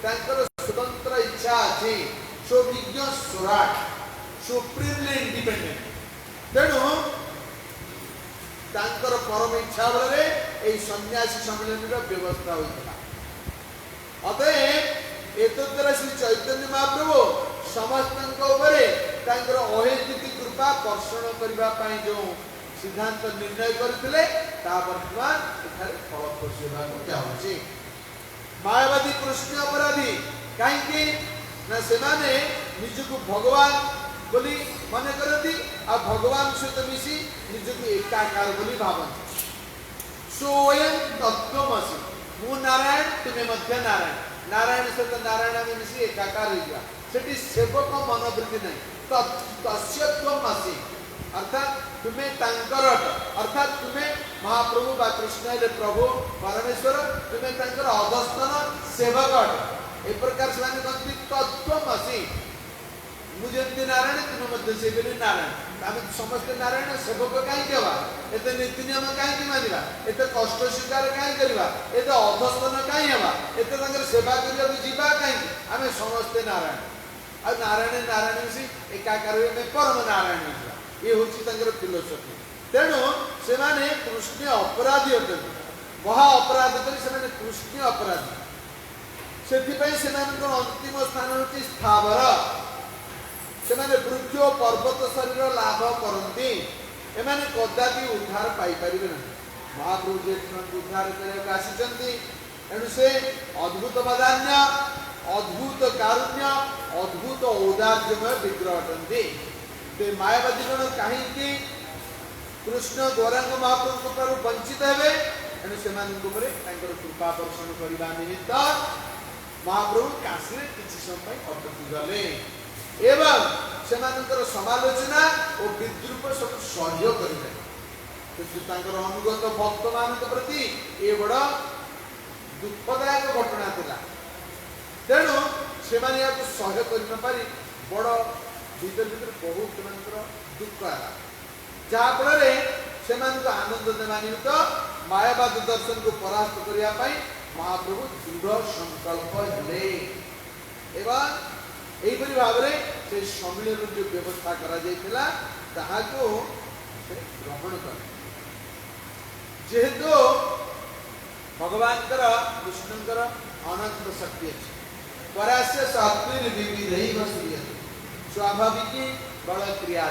ତାଙ୍କର ସ୍ୱତନ୍ତ୍ର ଇଚ୍ଛା ଅଛି, ସୌବିଜ୍ଞ ସ୍ୱରାଟ, ସୁପ୍ରିମଲି ଇଣ୍ଡିପେଣ୍ଡେଣ୍ଟ। ତେଣୁ ତାଙ୍କର ପରମ ଇଚ୍ଛା ବଳରେ ଏହି ସନ୍ନ୍ୟାସୀ ସମ୍ମିଳନୀର ବ୍ୟବସ୍ଥା ହୋଇଥିଲା। ଅତଏବ ଏତଦ୍ୱାରା ଶ୍ରୀ ଚୈତନ୍ୟ ମହାପ୍ରଭୁ ସମସ୍ତଙ୍କ ଉପରେ ତାଙ୍କର ଅହେତୁକ କୃପା ବର୍ଷଣ କରିବା ପାଇଁ ଯେଉଁ ସିଦ୍ଧାନ୍ତ ନିର୍ଣ୍ଣୟ କରିଥିଲେ ତାହା ବର୍ତ୍ତମାନ ଏଠାରେ ଫଳପ୍ରସୂ ହେବାକୁ ଯାଉଛି। ମାୟାବାଦୀ କୃଷ୍ଣ ଅପରାଧୀ କାହିଁକି ନା ସେମାନେ ନିଜକୁ ଭଗବାନ ବୋଲି ମନେ କରନ୍ତି ଆଉ ଭଗବାନ ସହିତ ମିଶି ନିଜକୁ ଏକାକାର ବୋଲି ଭାବନ୍ତି। ସ୍ୱୟଂ ତତ୍ତ୍ୱମସି, ମୁଁ ନାରାୟଣ ତୁମେ ମଧ୍ୟ ନାରାୟଣ, ନାରାୟଣ ସହିତ ନାରାୟଣ ଆମେ ମିଶି ଏକାକାର ହେଇଯିବା। ସେଠି ସେବକ ମନୋବୃତ୍ତି ନାହିଁ। ତସ୍ୟତ୍ୱମସି ଅର୍ଥାତ୍ ତୁମେ ତାଙ୍କର ଅଟ, ଅର୍ଥାତ୍ ତୁମେ ମହାପ୍ରଭୁ ବା କୃଷ୍ଣ ହେଲେ ପ୍ରଭୁ ପରମେଶ୍ୱର, ତୁମେ ତାଙ୍କର ଅଧସ୍ତନ ସେବକ ଅଟ। ଏ ପ୍ରକାର ସେମାନେ କହନ୍ତି ତତ୍ତ୍ୱମସି, ମୁଁ ଯେମିତି ନାରାୟଣ ତୁମେ ମଧ୍ୟ ସେପରି ନାରାୟଣ। ଆମେ ସମସ୍ତେ ନାରାୟଣ, ସେବକ କାହିଁକି ହେବା? ଏତେ ନୀତି ନିୟମ କାହିଁକି ମାନିବା? ଏତେ କଷ୍ଟ ସ୍ୱୀକାର କାହିଁକି କରିବା? ଏତେ ଅଧସ୍ତନ କାହିଁ ହେବା? ଏତେ ତାଙ୍କର ସେବା କରିବାକୁ ଯିବା କାହିଁକି? ଆମେ ସମସ୍ତେ ନାରାୟଣ, ଆଉ ନାରାୟଣ ନାରାୟଣ ମିଶି ଏକାକାର ହୋଇ ଆମେ ପରମ ନାରାୟଣ ହେଇଯିବା। ଇଏ ହେଉଛି ତାଙ୍କର ଫିଲୋସଫି। ତେଣୁ ସେମାନେ କୃଷ୍ଣ ଅପରାଧୀ ଅଟନ୍ତି, ମହା ଅପରାଧ କରି ସେମାନେ କୃଷ୍ଣ ଅପରାଧୀ। ସେଥିପାଇଁ ସେମାନଙ୍କର ଅନ୍ତିମ ସ୍ଥାନ ହେଉଛି ସ୍ଥାବର। ସେମାନେ ବୃକ୍ଷ ଓ ପର୍ବତ ଶରୀର ଲାଭ କରନ୍ତି, ଏମାନେ କଦାପି ଉଦ୍ଧାର ପାଇପାରିବେ ନାହିଁ। ମହାପ୍ରଭୁ ଯେହେତୁ ଉଦ୍ଧାର କରିବାକୁ ଆସିଛନ୍ତି, ଏଣୁ ସେ ଅଦ୍ଭୁତ ବଦାନ୍ୟ, ଅଦ୍ଭୁତ କାରୁଣ୍ୟ, ଅଦ୍ଭୁତ ଔଦାର୍ଯ୍ୟମୟ ବିଗ୍ରହ ଅଟନ୍ତି। ମାୟାବାଦୀ ଗଣ କାହିଁକି कृष्ण गौरांग महाप्रभु कृपारू वंचित हेबे एनु सेमानक उपरे तांकर कृपा वर्षण करिबा निमित्त महाप्रभु काशी किछि समय अटकी गले एवं सेमानकर समालोचना और विद्रूप सब सहयोग करिले तो तांकर अनुगत भक्त मानक प्रति ए बड़ दुखदायक घटना थिला तेणु सेमाने याको सहयोग करि न पारि बड़ भीतर भीतर बहुत सेमानकर दुख आला जहाँ फल से आनंद देवा निमित्त मायावाद दर्शन को परास्त करने महाप्रभु दृढ़ संकल्प हेले एवं यहीपरि भाव से सम्मिलन जो व्यवस्था करा ग्रहण कर जेहेतु भगवान कृष्णकर अनंत शक्ति अच्छे परास्य शक्ति विविध स्वाभाविक बल क्रिया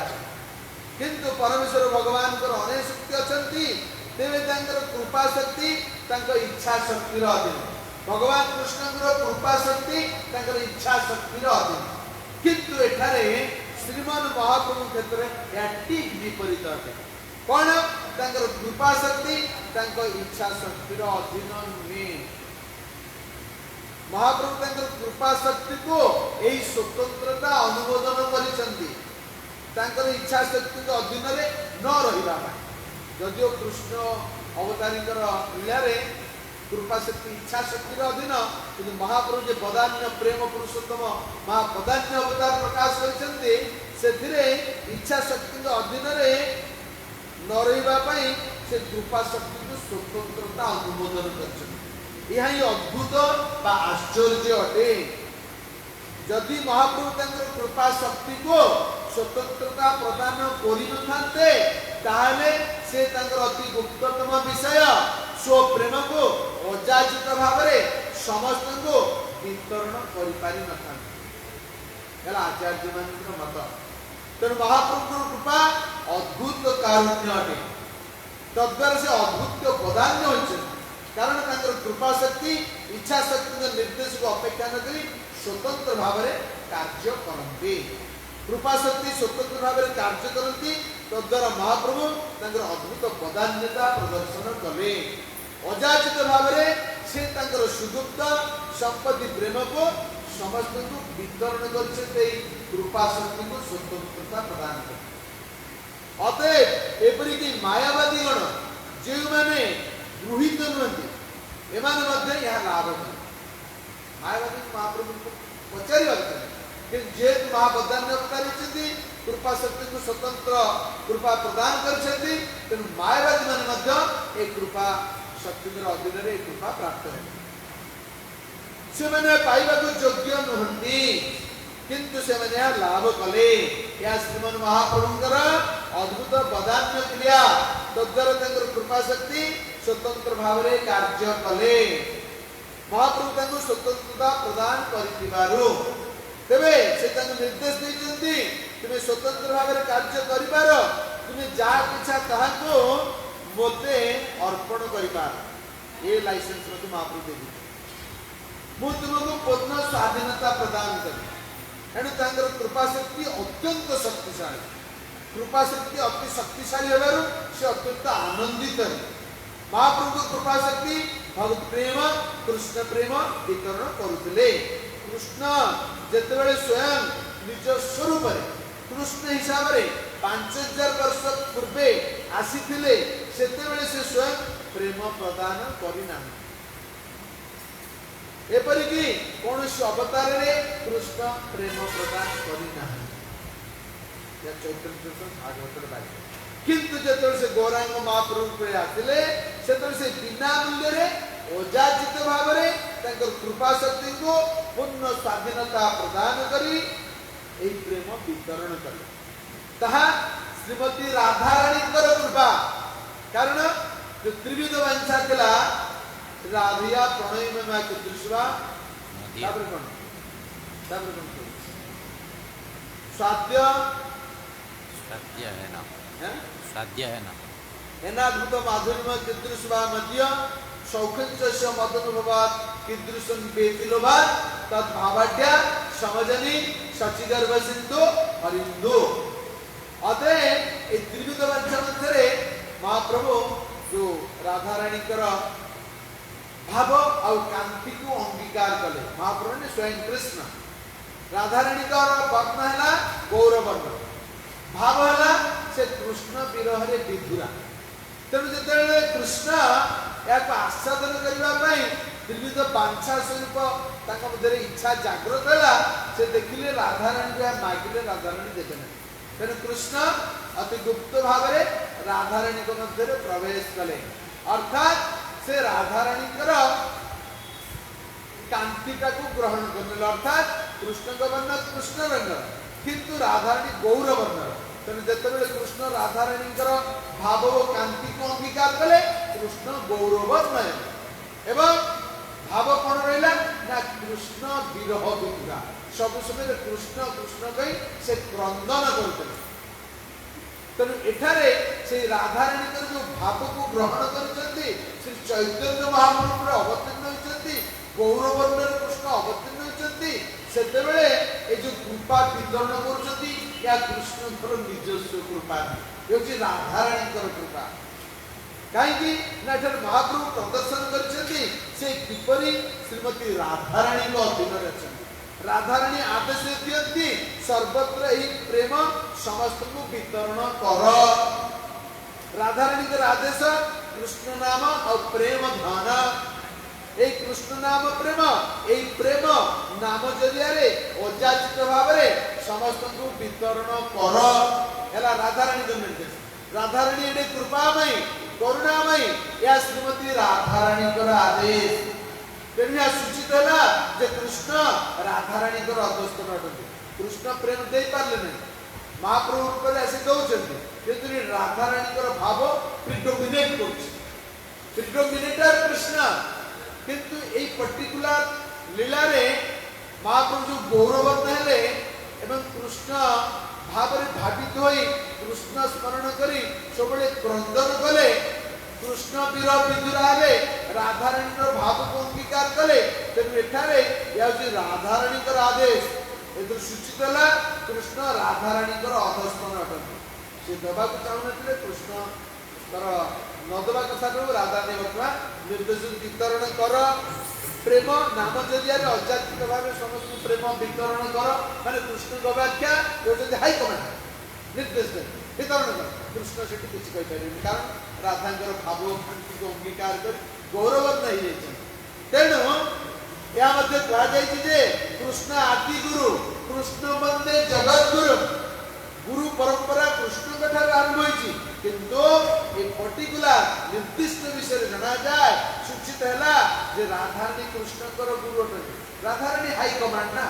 किंतु परमेश्वर भगवान अनेक शक्ति अच्छी तेरे कृपा शक्ति इच्छा शक्ति अधीन भगवान कृष्ण कृपा शक्ति इच्छा शक्ति अधीन किंतु एठारे श्रीमान महाप्रभु क्षेत्र में ठीक विपरीत अटे कौन कृपा शक्ति इच्छा शक्ति अधीन नुहे महाप्रभु कृपा शक्ति को यही स्वतंत्रता अनुमोदन कर इच्छा शक्ति के अधीन न रहा जदिव कृष्ण अवतारी लीला कृपा शक्ति इच्छा शक्ति अधीन कि महाप्रभु जो बदान्य प्रेम पुरुषोत्तम महाबदान्य अवतार प्रकाश करते इच्छा शक्ति के अधीन न रही से कृपा शक्ति को स्वतंत्रता अनुमोदन कर अद्भुत आश्चर्य अटे जदि महाप्रभु कृपा शक्ति को स्वतंत्रता प्रदान करते से अति गुप्ततम विषय स्वप्रेम को अजाचित भाव समस्त को वितरण कर आचार्य मान मत तेणु महाप्रभु कृपा अद्भुत कारुण्य अटे तद्वारा से अद्भुत बदान्य होती कारण कृपा शक्ति इच्छा शक्ति निर्देश को अपेक्षा न करी स्वतंत्र भाव कार्य करते कृपा शक्ति स्वतंत्र भाव कार्य करती तद्वारा महाप्रभु अद्भुत बदान्यता प्रदर्शन कले अजाचित भाव से सुगुप्त संपत्ति प्रेम को समस्त को वितरण कर कृपा शक्ति को स्वतंत्रता प्रदान कर अतएव एपरिक मायावादी गण जो मैंने गृहित नुहति एम लाभ मायावादी महाप्रभु को पचार जेहेतु महाबदान्य अवतारी कृपा शक्ति को स्वतंत्र कृपा प्रदान कर मायावादी मान कृपा शक्ति अधीन कृपा प्राप्त है पाइबा योग्य नुहति किंतु से लाभ कले या श्रीमन महाप्रभुंकर अद्भुत बदान्य क्रिया तद्वारा कृपा शक्ति स्वतंत्र भाव कार्य कले महाप्रभु स्वतंत्रता प्रदान करिबारु तेबे से निर्देश देते तुम्हें स्वतंत्र भाव कार्य करिबार तुम्हें जहाँ इच्छा ताहा को मोते अर्पण करिबार ये लाइसेंस मत महाप्रभु दे मु तुमको पूर्ण स्वाधीनता प्रदान करी तेणु कृपा शक्ति अत्यंत शक्तिशाली कृपा शक्ति अति शक्तिशाली होगारू से अत्यंत आनंदित महाप्रभु कृपा शक्ति भगवत प्रेम कृष्ण प्रेम वितरण करुले कृष्ण जिते स्वयं निज स्वरूप कृष्ण हिसाब से 5000 वर्ष पूर्वे आसी से स्वयं प्रेम प्रदान करना एपरिकी कौन अवतार कृष्ण प्रेम प्रदान करना चैतन्य भागवत बारे किंतु जो से गौरांग महाप्रभु आसिले से बिना मूल्य अजाचित भाव कृपा शक्ति को पूर्ण स्वाधीनता प्रदान करी प्रेम वितरण कले श्रीमती राधाराणी कृपा कारण जो त्रिविध वंशा थिला राधिया प्रणय में मैं दृश्यवा साध्य है ना साध्य है ना एनाद्भुत माधुर्य कीदृशवा मध्य सौखंस्य मदनुभवात् कीदृशं पेतिलोभात् तद्भावाढ्या समजनी शचिगर्भ सिंधु हरिंदु अतः त्रिविध वंश मध्य राधाराणी भाव आउ कांति को अंगीकार कले महाप्रभु ने स्वयं कृष्ण राधाराणी वर्ण है गौरवर्ण भाव है से कृष्ण विरह विधुरा तेणु जो कृष्ण या आस्वादन करने निर्मित बांछा स्वरूप मध्य इच्छा जागृत है से देखिले राधाराणी को मागिले राधाराणी देवे ना तेणु कृष्ण अति गुप्त भाव में राधाराणी मध्य प्रवेश कले अर्थात से राधाराणी कांतिटा को ग्रहण करने अर्थात कृष्ण वर्ण कृष्ण रंग किंतु राधाराणी गौर वर्ण तेणु जिते कृष्ण राधाराणी भाव और कांति को अंगीकार कले कृष्ण गौरवर्ण एवं भाव कौन रहा ना कृष्ण विरह विधुरा सब समय कृष्ण कृष्ण कही से क्रंदन करते तेणु एठारे से राधाराणी जो भाव को ग्रहण करते श्री चैतन्य महाप्रभु अवतीर्ण होती गौरवर्ण कृष्ण अवतीर्ण होती से जो कृपा वितरण कर कृष्ण निजस्व कृपा ये राधाराणी कृपा कहीं महाप्रभु प्रदर्शन करपरी श्रीमती राधाराणी अधीन अच्छा राधाराणी आदेश दिखती सर्वत्र ही प्रेम समस्त को वितरण कर राधाराणी आदेश कृष्ण नाम और प्रेम धन ए कृष्ण नाम प्रेम ए प्रेम नाम जरिया अजाचित भाव समस्त को वितरण कर राधाराणी निर्देश राधाराणी ये कृपामयी करुणामयी या श्रीमती राधाराणी आदेश तेणु यह सूचित है कृष्ण राधाराणी अधस्त अटंती कृष्ण प्रेम दे पारे नहीं महाप्रभु रूप में आसी दौरान किंतु राधाराणी भाव प्रिडोमिनेट प्रिडोमिनेटर कृष्ण किंतु यही पर्टिकुलर लीला रे महाप्रभु जो गौरवर्ण है एवं कृष्ण भाव भावित हो कृष्ण स्मरण करी सब क्रंदन कले कृष्ण वीर विधुरा राधाराणी भाव को अंगीकार कले तेणु एठारे राधाराणी आदेश ये सूचित है कृष्ण राधाराणी अधस्तन अटंती से देवा चाहून कृष्ण नदवा कथा कहूँ राधा ने बर्तमान निर्देश वितरण कर प्रेम नाम जरिया अजाचित भाव समस्त प्रेम वितरण कर माने कृष्ण व्याख्या हाईकमांड निर्देश दे वितरण कर कृष्ण से किसी कहीपर कारण राधा भाव कांति को अंगीकार कर गौरवर्ण हो तेणु यह कहुजे कृष्ण आदि गुरु कृष्ण बंदे जगत गुरु गुरु परंपरा कृष्ण आरंभ होती किंतु ये पर्टिकुलर निर्दिष्ट विषय जना जाए सूचित है जे राधाराणी कृष्ण गुरु अटंती राधाराणी हाईकमांड ना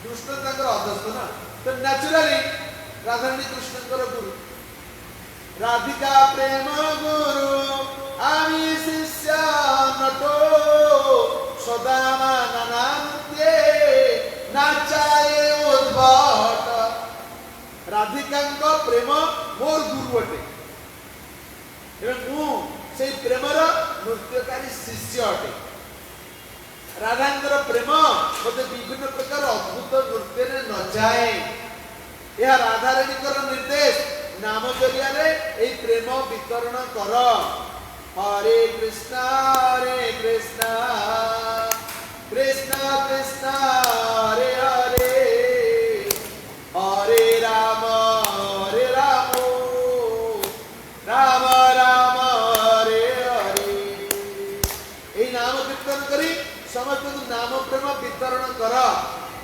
कृष्ण अधस्त ना तो न्याचुराली राधाराणी कृष्ण गुरु राधिका प्रेम गुरु आमी शिष्य नटो सदा नानान्ते नाचाए उद्भट राधिका प्रेम मोर गुरु अटे से प्रेमर नृत्यकारी शिष्य अटे राधा प्रेम मत विभिन्न प्रकार अद्भुत नृत्य नचाए यह राधाराणी निर्देश नाम जरिया प्रेम वितरण कर हरे कृष्ण कृष्ण कृष्ण हरे हरे हरे राम राम राम हरे हरे यही नाम कीर्तन करी समस्त नाम प्रेम वितरण कर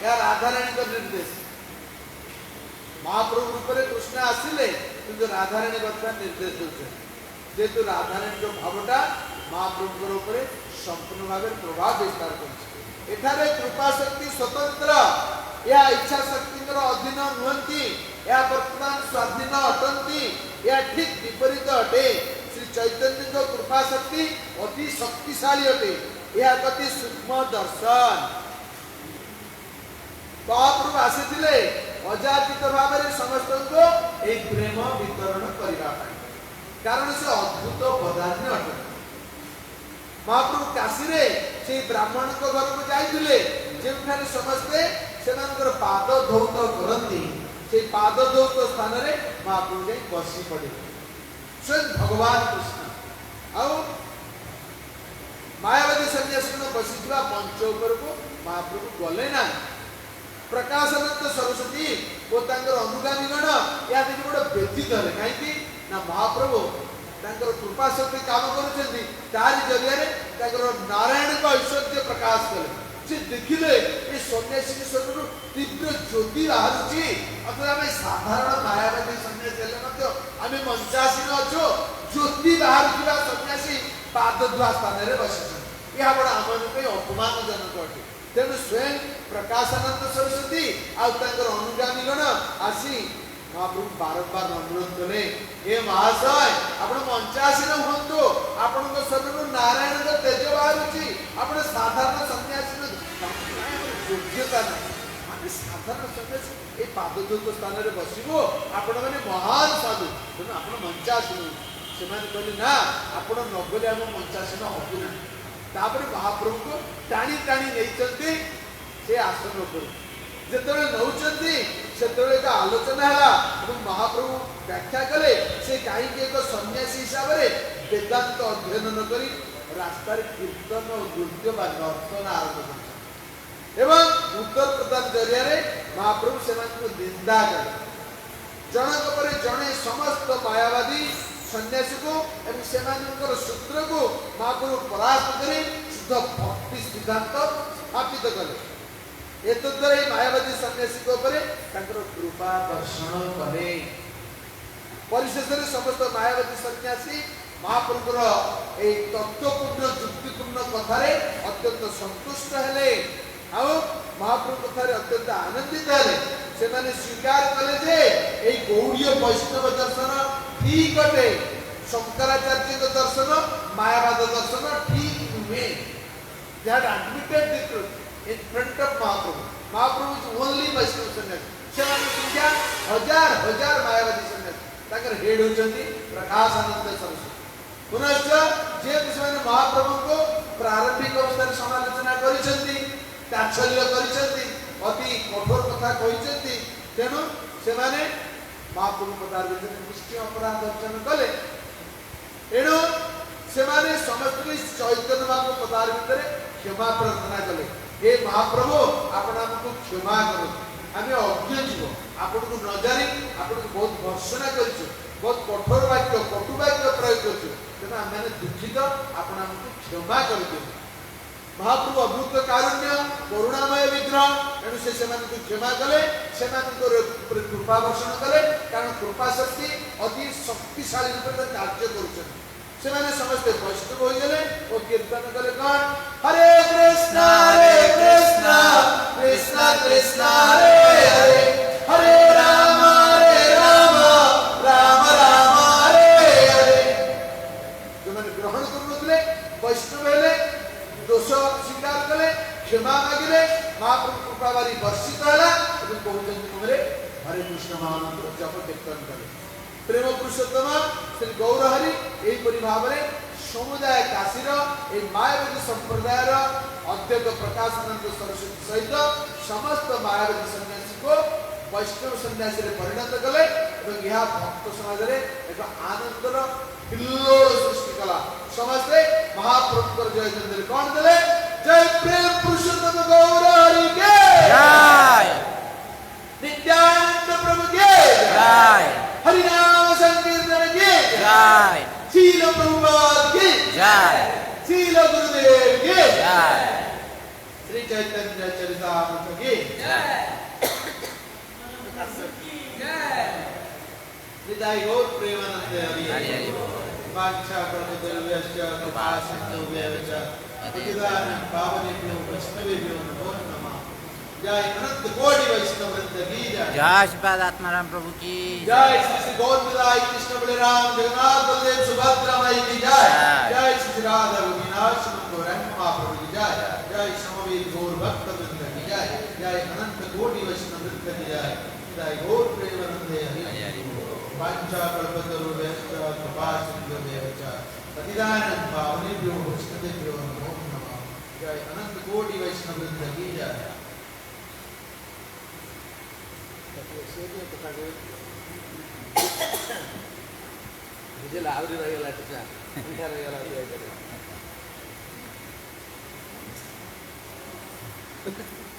या राधाराणी निर्देश महाप्रभु रूप में कृष्ण आसिले किंतु राधाराणी बर्तमान निर्देश देते जेहेतु राधाराणी भावटा महाप्रभु ऊपर संपूर्ण भाव प्रभाव विस्तार कर कृपा शक्ति स्वतंत्र या इच्छा शक्ति अधीन नुहति या वर्तमान स्वाधीन अटंती या ठीक विपरीत अटे श्री चैतन्य कृपा शक्ति अति शक्तिशाली अटे यह अति सूक्ष्म दर्शन महाप्रभु आसी अजाचित भाव में समस्त को एक प्रेम वितरण करने कारण से अद्भुत पदार्थ अटे महाप्रभु काशी से ब्राह्मण घर को जाइए जो समस्ते से पाद धौत करती से पाद धौत स्थान में महाप्रभु जाई बसी पड़े स्वयं भगवान कृष्ण मायावादी सन्यासी बसी मंच उपर को महाप्रभु गले ना प्रकाशानंद सरस्वती और अनुगामी गण या देखिए गोटे व्यतीत है कहीं महाप्रभु कृपा शक्ति काम कर नारायण को ऐश्वर्य प्रकाश कले से देखिले ये सन्यासी शरीर तीव्र ज्योति बाहर अथवा आम साधारण मायावादी सन्यासी आम मंचासीन अच्छो ज्योति बाहर सन्यासी पाद धुआ स्थान में बसी यह बड़ा आम अपमानजनक अटे तेणु स्वयं प्रकाशानंद सरस्वती अनुगामी गण आसी महाप्रभु बारंबार अनुरोध कले हे महाशय आप मंचासीन हूँ आपण शरीर नारायण तेज बाहर साधारण सन्यासी योग्यता ना माने साधारण सन्यासी ये पादधूत स्थान में बसबो आपण मैंने महान साधु तेणु आप मंचासीन से कहले ना आप नगले आम मंचासीन हबू ना तापर महाप्रभु को टाणी टाणी नहीं से आसन पर जिते नौकरी से आलोचना है महाप्रभु व्याख्या कले से कहीं एक सन्यासी हिसाब से वेदांत अध्ययन नक रास्तार कीर्तन और नृत्य व नर्तन आरंभ कर उत्तर प्रदान जरिया महाप्रभु से निंदा कले जनक पर जड़े समस्त मायावादी सन्यासी को सूत्र को महाप्रभु परास्त कर शुद्ध भक्ति सिद्धांत स्थापित कले एतद्वारा मायावादी सन्यासी कृपा दर्शन कले परिशेष समस्त मायावादी सन्यासी महाप्रभुर ए तत्वपूर्ण युक्तिपूर्ण कथार अत्यंत संतुष्ट हेले महाप्रभु कथार अत्यंत आनंदित हेले से स्वीकार कले जे ए गौड़ीय वैष्णव दर्शन ठीक अटे शंकराचार्य दर्शन मायावाद दर्शन ठीक नुहे they had admitted the truth in front of Mahaprabhu. Mahaprabhu is only Vaishnava Sannyasi. ସେମାନେ ସଂଖ୍ୟା हजार हजार ମାୟାବାଦୀ ସନ୍ନ୍ୟାସୀ ତାଙ୍କର ହେଡ୍ ହେଉଛନ୍ତି ପ୍ରକାଶାନନ୍ଦ ସରସ୍ୱତୀ। ପୁନଶ୍ଚ ଯେହେତୁ ସେମାନେ ମହାପ୍ରଭୁଙ୍କୁ ପ୍ରାରମ୍ଭିକ ଅବସ୍ଥାରେ ସମାଲୋଚନା କରିଛନ୍ତି, ତାଚ୍ଛଲ୍ୟ କରିଛନ୍ତି, ଅତି କଠୋର କଥା କହିଛନ୍ତି, ତେଣୁ ସେମାନେ ମହାପ୍ରଭୁ ପଦାର ଭିତରେ ନିଶ୍ଚୟ ଅପରାଧ ଅର୍ଜନ କଲେ। ଏଣୁ ସେମାନେ ସମସ୍ତେ ଚୈତନ୍ୟ ବାବୁ ପଦାର ଭିତରେ କ୍ଷମା ପ୍ରାର୍ଥନା କଲେ। हे महाप्रभु आपण हमको क्षमा करो आम अज्ञ जीव आपन को न जानी आपन को बहुत भर्सना करिछु बहुत कठोर वाक्य कटु वाक्य प्रयोग करिछु तेना माने दुखित आपण हमको क्षमा कर दियो। महाप्रभु अद्भुत कारुण्य करुणामय विग्रह एनु से मान को क्षमा कले से मान को कृपा वर्षण कले कारण कृपा शक्ति अति शक्तिशाली रूप से कार्य करूछन। ସେମାନେ ସମସ୍ତେ ବୈଷ୍ଣବ ହୋଇଗଲେ ଓ କୀର୍ତ୍ତନ କଲେ କଣ ହରେ କୃଷ୍ଣ କୃଷ୍ଣ କୃଷ୍ଣ ହରେ ହରେ ହରେ ରାମ ରାମ ରାମ ହରେ ହରେ। ଯେଉଁମାନେ ଗ୍ରହଣ କରୁନଥିଲେ ବୈଷ୍ଣବ ହେଲେ ଦୋଷ ସ୍ୱୀକାର କଲେ କ୍ଷମା ମାଗିଲେ ମହାପ୍ରଭୁ କୃପା ବାରି ବର୍ଷିତ ହେଲା ଏବଂ କହୁଛନ୍ତି ତୁମରେ ହରେ କୃଷ୍ଣ ମହାମନ୍ତ୍ର ଜପ କୀର୍ତ୍ତନ କଲେ। प्रेम पुरुषोत्तम श्री गौरहरि यहीपरि भाव में समुदाय काशीर ए मायावादी संप्रदायर अध्यक्ष प्रकाशानंद सरस्वती सहित समस्त मायावादी सन्यासी को वैष्णव सन्यासी परिणत कले और यह भक्त समाज में एक आनंदर हिल्लोल सृष्टि कला। समस्ते महाप्रभु जय जय कौन देले जय प्रेम पुरुषोत्तम गौरहरि के जय नित्यानंद प्रभु के जय हरिनाम संकीर्तन की जय शील प्रभुपाद की जय शील गुरुदेव की जय श्री चैतन्य चरितामृत की जय निताय गौर प्रेमानंद हरि हरि वाञ्छा कल्पतरुभ्यश्च कृपा सिन्धुभ्यश्च पतितानां पावनेभ्यो वैष्णवेभ्यो नमो नमः। जय अनंत कोटि वैष्णव वृंद की जय। जय श्रीपाद आत्माराम प्रभु की जय श्री गौर निताय कृष्ण बलराम जगन्नाथ बलदेव सुभद्रा माई की जय। जय श्री राधा गोविंदास गौरंग महाप्रभु की जय। जय समवेत गौर भक्त वृंद की जय। जय अनंत कोटि वैष्णव वृंद की जय। जय गौर प्रेमानंद हरि हरि वाञ्छा कल्पतरुभ्यश्च कृपा सिन्धुभ्यश्च पतितानां पावनेभ्यो वैष्णवेभ्यो नमो नमः। जय अनंत कोटि वैष्णव वृंद की जय। मुझे लावरी रही वाला टीचर उठा रही वाला है।